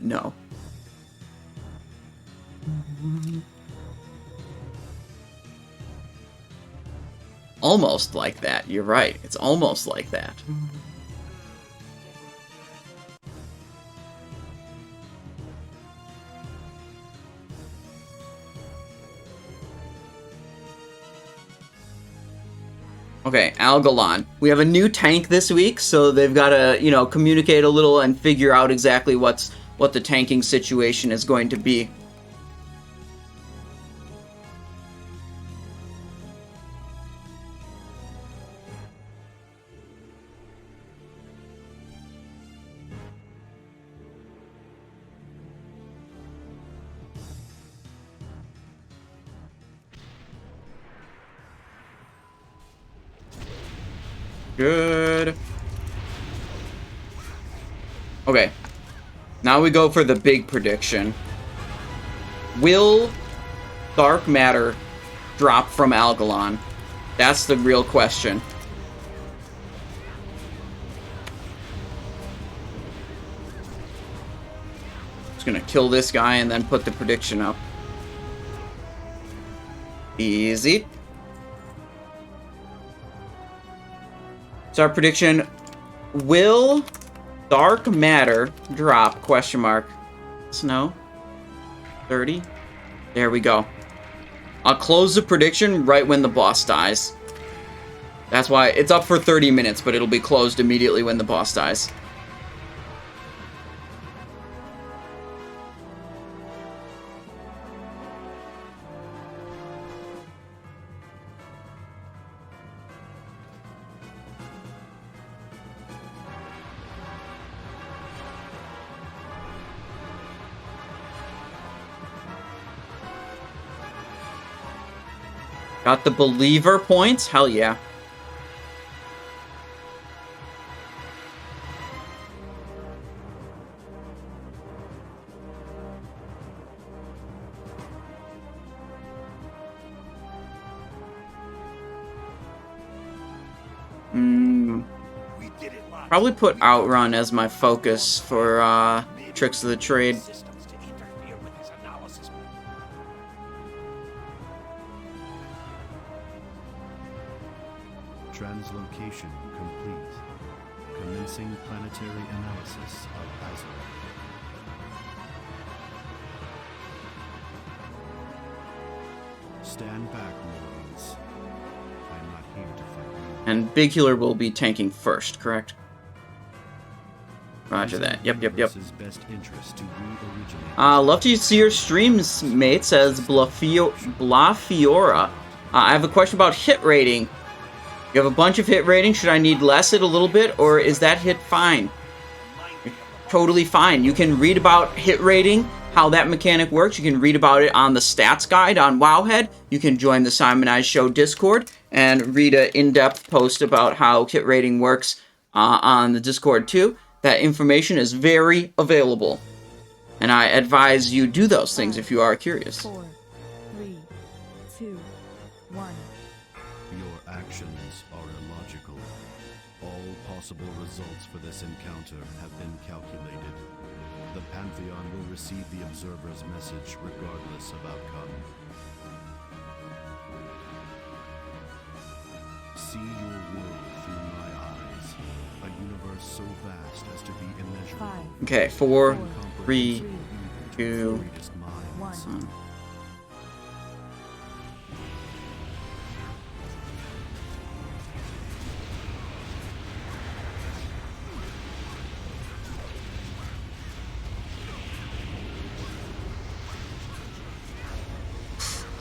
No. Almost like that. You're right. It's almost like that. Okay, Algalon. We have a new tank this week, so they've got to, you know, communicate a little and figure out exactly what the tanking situation is going to be. Good. Okay. Now we go for the big prediction. Will dark matter drop from Algalon? That's the real question. Just gonna kill this guy and then put the prediction up. Easy. So our prediction, will dark matter drop, question mark. Snow, 30, there we go. I'll close the prediction right when the boss dies. That's why it's up for 30 minutes, but it'll be closed immediately when the boss dies. Got the believer points? Hell yeah. Probably put Outrun as my focus for Tricks of the Trade. Translocation complete. Commencing planetary analysis of Azeroth. Stand back, Mortals. I'm not here to fight you. And Big Healer will be tanking first, correct? Roger that. Yep. Best interest to re-originate. Love to see your streams, mate, says Blafiora. I have a question about hit rating. You have a bunch of hit rating. Should I need less it a little bit, or is that hit fine? You're totally fine. You can read about hit rating, how that mechanic works. You can read about it on the stats guide on Wowhead. You can join the Simonized Show Discord and read an in-depth post about how hit rating works on the Discord too. That information is very available, and I advise you do those things if you are curious. 4, 3, 2, 1. Your actions are illogical. All possible results for this encounter have been calculated. The Pantheon will receive the Observer's message regardless of outcome. See your world through my eyes. A universe so vast as to be immeasurable. 5, Okay, 4, 3, 2, 1.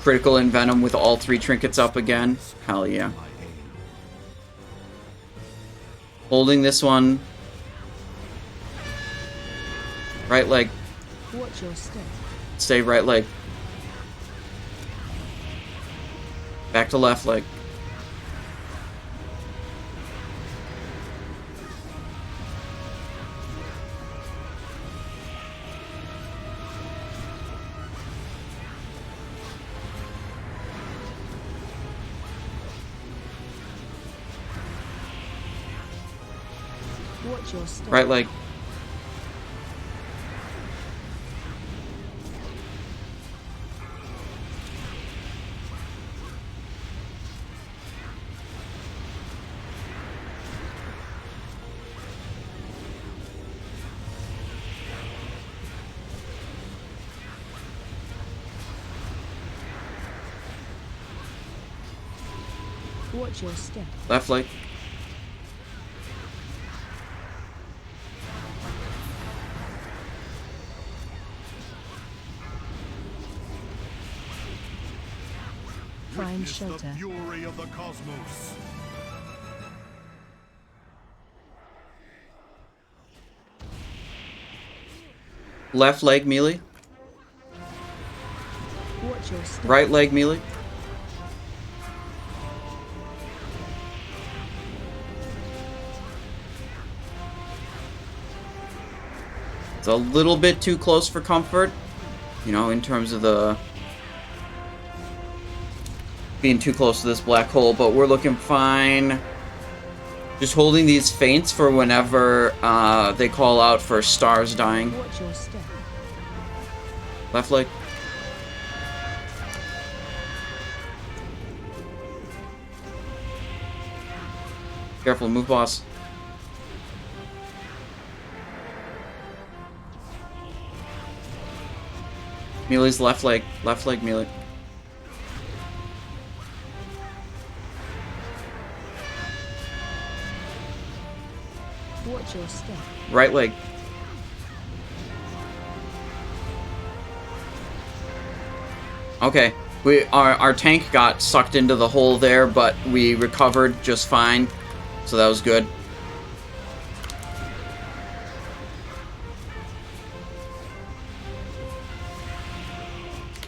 Critical Envenom with all 3 trinkets up again. Hell yeah. Holding this one. Right leg. Watch your step. Stay right leg. Back to left leg. Watch your step. Right leg. Watch your step. Left leg. Find Witness the shelter. fury of the cosmos. Left leg melee. Watch your step. Right leg melee. It's a little bit too close for comfort, you know, in terms of the being too close to this black hole, but we're looking fine. Just holding these feints for whenever they call out for stars dying. Watch your step. Left leg. Careful, move boss. Melee's left leg melee. Watch your step. Right leg. Okay, our tank got sucked into the hole there, but we recovered just fine, so that was good.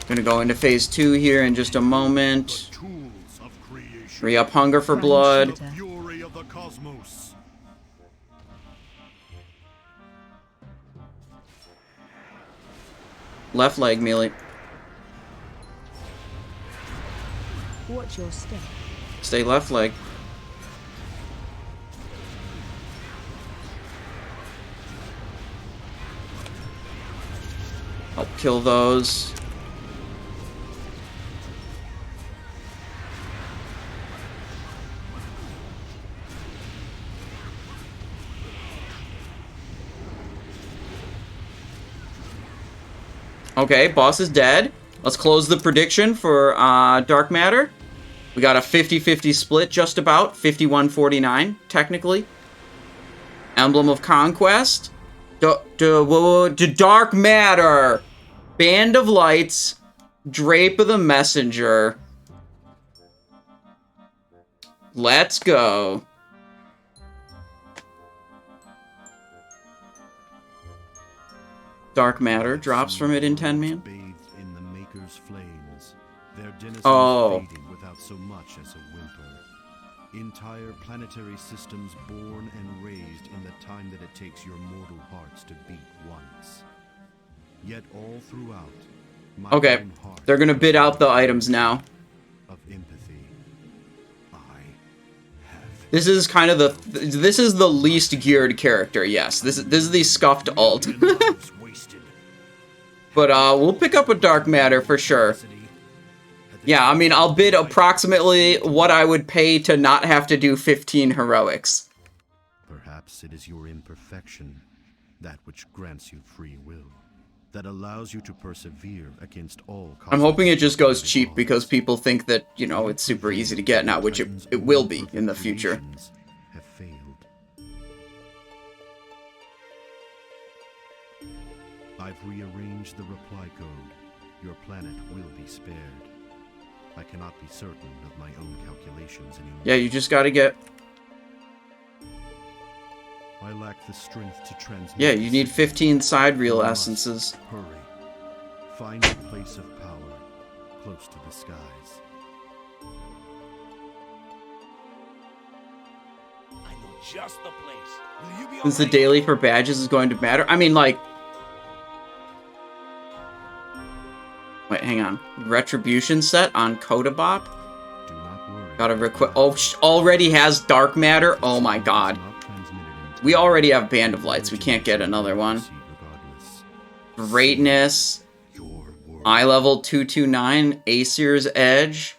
Gonna go into phase 2 here in just a moment. Tools of creation. Free up hunger for blood. The fury of the cosmos. Left leg melee. Watch your step. Stay left leg. Help kill those. Okay, boss is dead. Let's close the prediction for Dark Matter. We got a 50-50 split, just about. 51-49, technically. Emblem of Conquest. Dark Matter. Band of Lights. Drape of the Messenger. Let's go. Dark Matter drops from it in 10 man. Bathed in the Maker's flames, their denizens fading without so much as a whimper. Entire planetary systems born and raised in the time that it takes your mortal hearts to beat once. Yet all throughout, my Okay, own heart they're gonna bid out the items now. of empathy. I have This is kind of this is the least geared character. Yes, this is the scuffed alt. lives wasted. But we'll pick up a Dark Matter for sure. Yeah, I mean, I'll bid approximately what I would pay to not have to do 15 heroics. Perhaps it is your imperfection, that which grants you free will, that allows you to persevere against all. I'm hoping it just goes cheap because people think that, you know, it's super easy to get now, which it will be in the future. Have failed. I've rearranged the reply code. Your planet will be spared. I cannot be certain of my own calculations anymore. Yeah, you just gotta get... I lack the strength to transmit. Yeah, you need 15 side reel You must essences. Hurry. Find a place of power, close to the skies. I know just the place. Will you be Since the alright? daily for badges is going to matter. I mean, like... Wait, hang on. Retribution set on Kodabop? Do not worry. Gotta request... Oh, already has Dark Matter? Oh my god. Not transmitted in time. We already have Band of Lights. We can't get another one. Regardless. Greatness. Your word. Eye level 229. Aesir's Edge.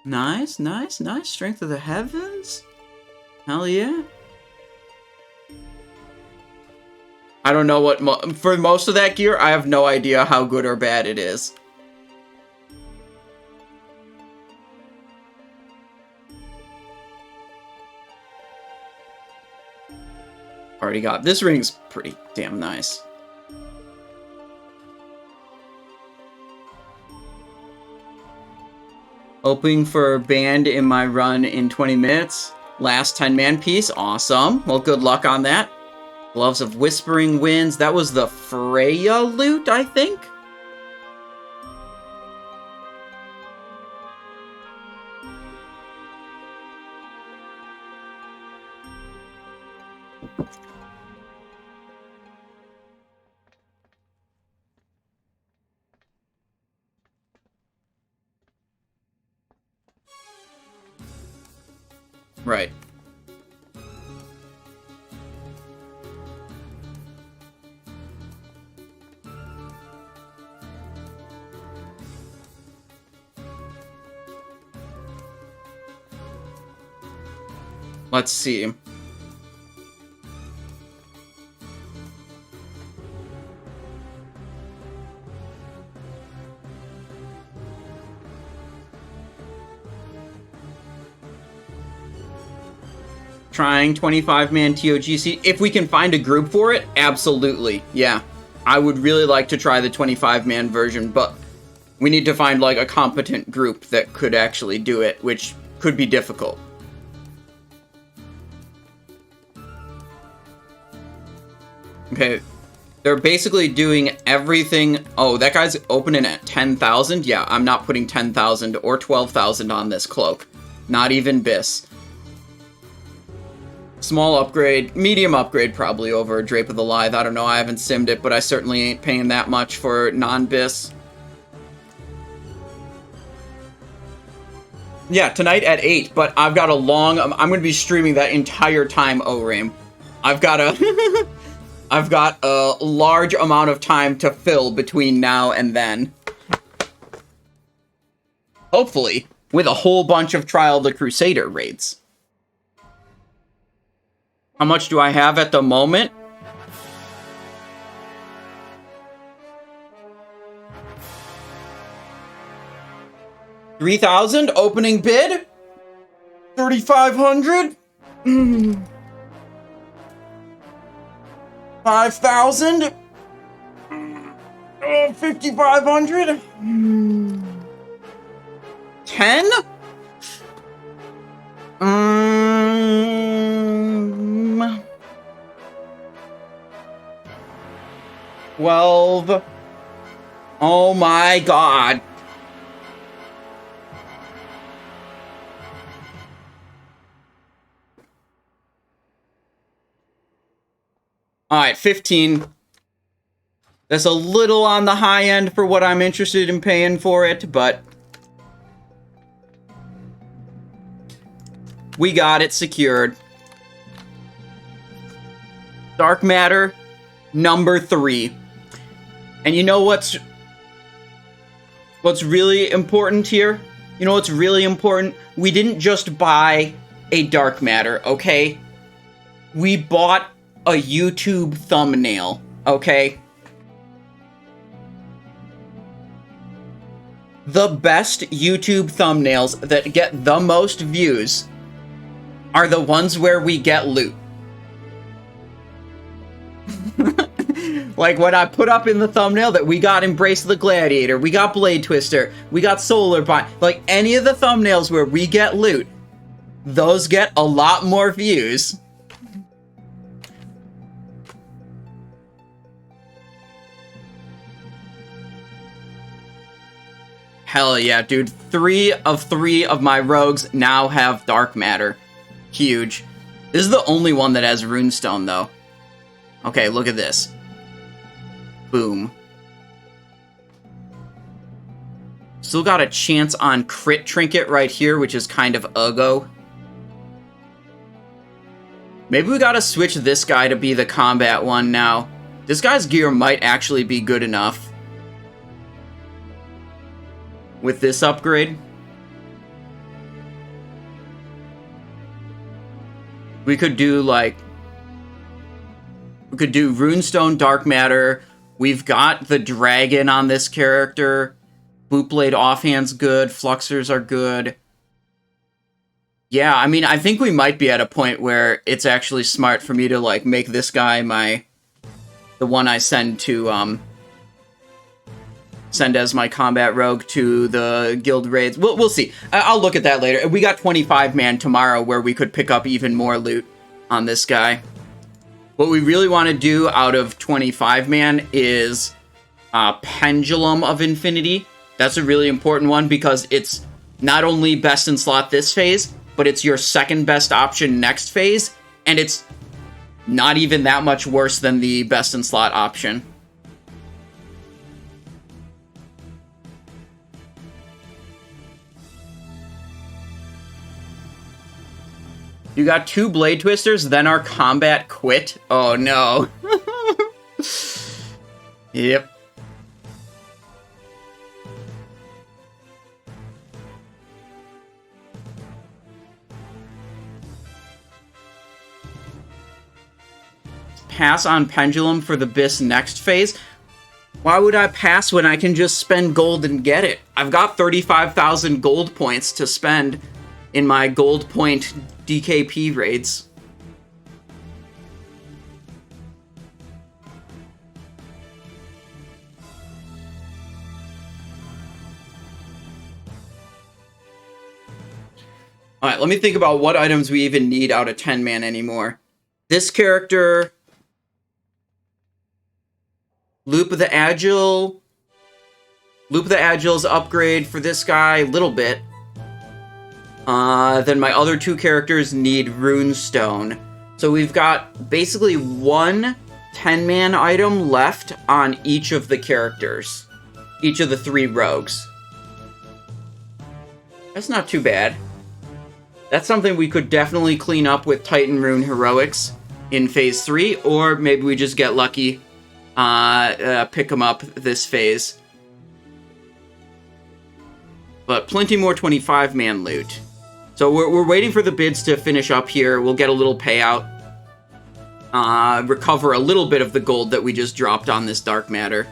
Nice, nice, nice. Strength of the Heavens? Hell yeah. I don't know what... for most of that gear, I have no idea how good or bad it is. already got. This ring's pretty damn nice. Hoping for band in my run in 20 minutes. Last 10-man piece. Awesome. Well, good luck on that. Gloves of Whispering Winds. That was the Freya loot, I think? Right. Let's see. Trying 25-man TOGC. If we can find a group for it, absolutely. Yeah. I would really like to try the 25-man version, but we need to find, like, a competent group that could actually do it, which could be difficult. Okay. They're basically doing everything. Oh, that guy's opening at 10,000? Yeah, I'm not putting 10,000 or 12,000 on this cloak. Not even BIS. Small upgrade, medium upgrade probably over Drape of the Lithe. I don't know, I haven't simmed it, but I certainly ain't paying that much for non-BIS. Yeah, tonight at 8, but I've got a long... I'm going to be streaming that entire time, O-Ram. I've got a... I've got a large amount of time to fill between now and then. Hopefully, with a whole bunch of Trial of the Crusader raids. How much do I have at the moment? $3,000 opening bid? 3,500? 5,000? 5,500? 10? 12. Oh my god. Alright, 15. That's a little on the high end for what I'm interested in paying for it, but we got it secured. Dark Matter, number 3. And you know what's really important here? You know what's really important? We didn't just buy a Dark Matter, okay? We bought a YouTube thumbnail, okay? The best YouTube thumbnails that get the most views are the ones where we get loot. Like when I put up in the thumbnail that we got Embrace the Gladiator, we got Blade Twister, we got Solar Bind, like any of the thumbnails where we get loot, those get a lot more views. Hell yeah, dude. 3 of my rogues now have Dark Matter. Huge. This is the only one that has Runestone, though. Okay, look at this. Boom. Still got a chance on crit trinket right here, which is kind of uggo. Maybe we gotta switch this guy to be the combat one now. This guy's gear might actually be good enough. With this upgrade. We could do, like... We could do Runestone, Dark Matter. We've got the Dragon on this character. Bootblade Offhand's good. Fluxers are good. Yeah, I mean, I think we might be at a point where it's actually smart for me to, like, make this guy the one I send to, send as my combat rogue to the guild raids. We'll see. I'll look at that later. We got 25-man tomorrow where we could pick up even more loot on this guy. What we really want to do out of 25-man is Pendulum of Infinity. That's a really important one because it's not only best in slot this phase, but it's your second best option next phase, and it's not even that much worse than the best in slot option. You got 2 Blade Twisters, then our combat quit? Oh no. Yep. Pass on Pendulum for the BIS next phase? Why would I pass when I can just spend gold and get it? I've got 35,000 gold points to spend in my gold point DKP raids. Alright, let me think about what items we even need out of 10-man anymore. This character... Loop of the Agile. Loop of the Agile's upgrade for this guy, a little bit. Then my other 2 characters need Runestone. So we've got basically 1 10-man item left on each of the characters. Each of the 3 rogues. That's not too bad. That's something we could definitely clean up with Titan Rune Heroics in Phase 3, or maybe we just get lucky. Pick them up this phase. But plenty more 25-man loot. So we're waiting for the bids to finish up here. We'll get a little payout. Recover a little bit of the gold that we just dropped on this dark matter.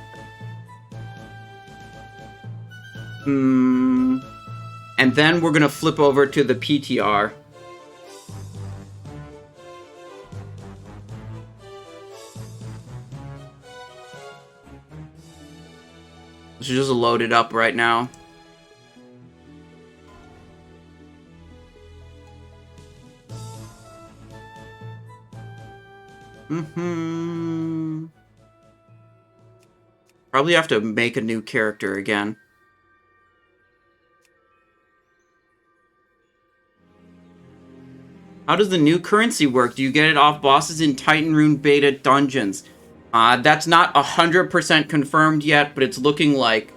And then we're gonna flip over to the PTR. Let's just load it up right now. Probably have to make a new character again. How does the new currency work? Do you get it off bosses in Titan Rune Beta dungeons? That's not 100% confirmed yet, but it's looking like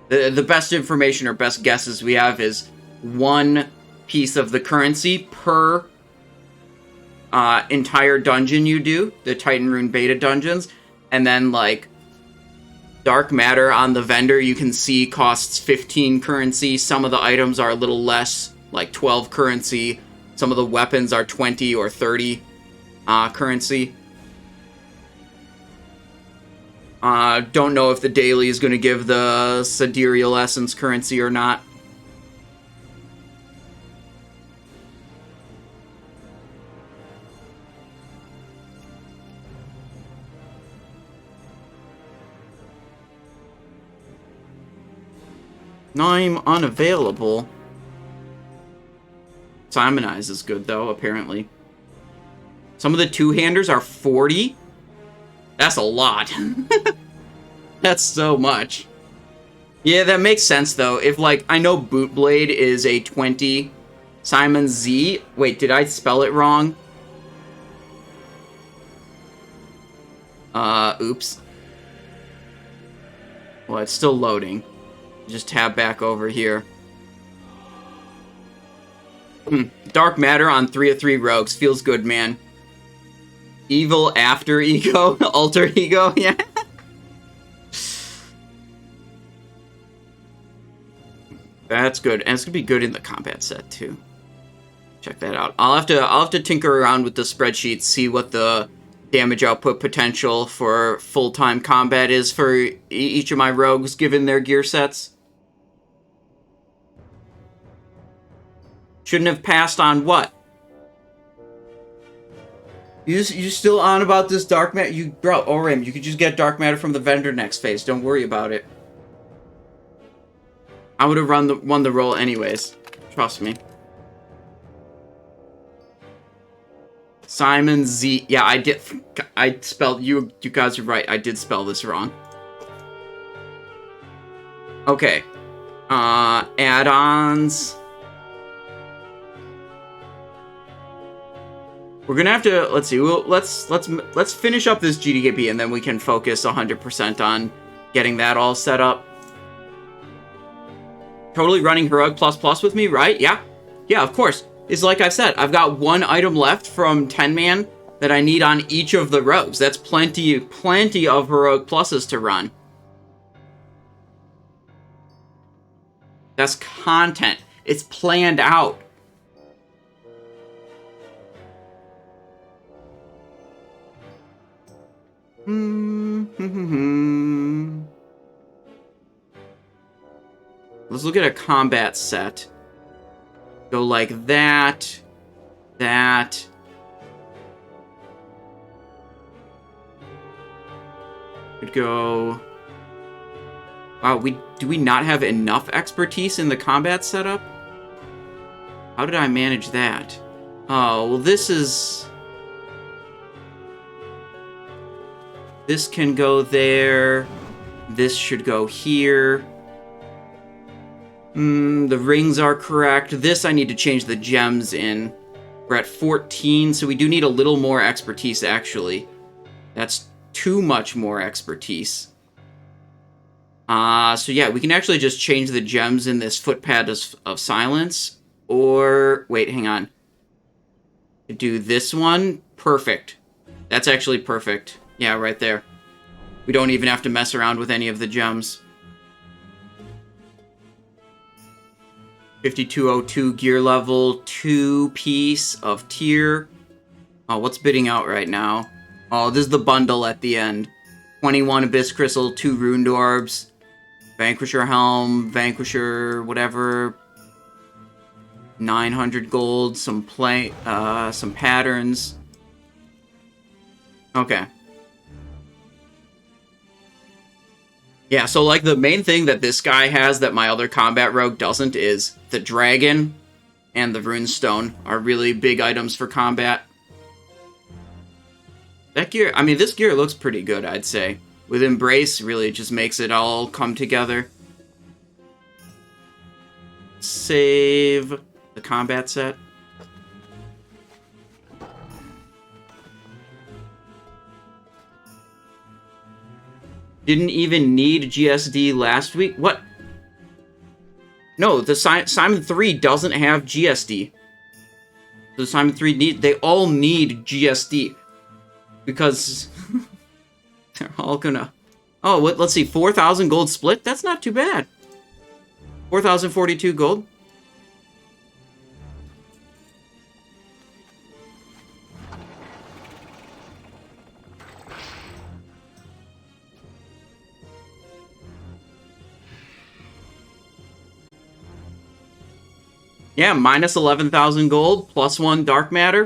the best information or best guesses we have is 1 piece of the currency per entire dungeon you do, the Titan Rune Beta dungeons, and then, like, Dark Matter on the vendor you can see costs 15 currency. Some of the items are a little less, like 12 currency. Some of the weapons are 20 or 30 currency. Don't know if the daily is going to give the Sidereal Essence currency or not. I'm unavailable. Simonize is good, though, apparently. Some of the two-handers are 40? That's a lot. That's so much. Yeah, that makes sense, though. If, like, I know Bootblade is a 20. Simon Z... Wait, did I spell it wrong? Oops. Well, it's still loading. Just tab back over here. Dark Matter on 3 of 3 rogues. Feels good, man. Evil after ego? Alter ego? Yeah. That's good. And it's gonna be good in the combat set, too. Check that out. I'll have to tinker around with the spreadsheet, see what the damage output potential for full-time combat is for each of my rogues, given their gear sets. Shouldn't have passed on what? You still on about this dark matter? Bro, Orim, you could just get dark matter from the vendor next phase. Don't worry about it. I would have won the roll anyways. Trust me. Simon Z. Yeah, I did. I spelled you. You guys are right. I did spell this wrong. Okay. Add-ons. We're gonna have to. Let's see. Let's finish up this GDKP and then we can focus 100% on getting that all set up. Totally running Heroic plus with me, right? Yeah. Yeah, of course. It's like I said, I've got one item left from 10-man that I need on each of the rogues. That's plenty of Heroic pluses to run. That's content. It's planned out. Let's look at a combat set. Go like that. That. Could go... Wow, do we not have enough expertise in the combat setup? How did I manage that? Oh, well this is... This can go there. This should go here. The rings are correct. This I need to change the gems in. We're at 14, so we do need a little more expertise, actually. That's too much more expertise. So yeah, we can actually just change the gems in this footpad of silence. Or, wait, hang on. Do this one. Perfect. That's actually perfect. Yeah, right there. We don't even have to mess around with any of the gems. 5202 gear level, 2 piece of tier. Oh, what's bidding out right now? Oh, this is the bundle at the end. 21 Abyss Crystal, 2 Runed Orbs, Vanquisher Helm, Vanquisher, whatever. 900 gold, some patterns. Okay. Yeah, so like the main thing that this guy has that my other combat rogue doesn't is the dragon and the runestone are really big items for combat. That gear, I mean, this gear looks pretty good, I'd say. With Embrace, really just makes it all come together. Save the combat set. Didn't even need GSD last week? What? No, the Simon 3 doesn't have GSD. The Simon 3 they all need GSD. Because they're all gonna... Oh, let's see, 4,000 gold split? That's not too bad. 4,042 gold. Yeah, minus 11,000 gold, plus 1 dark matter.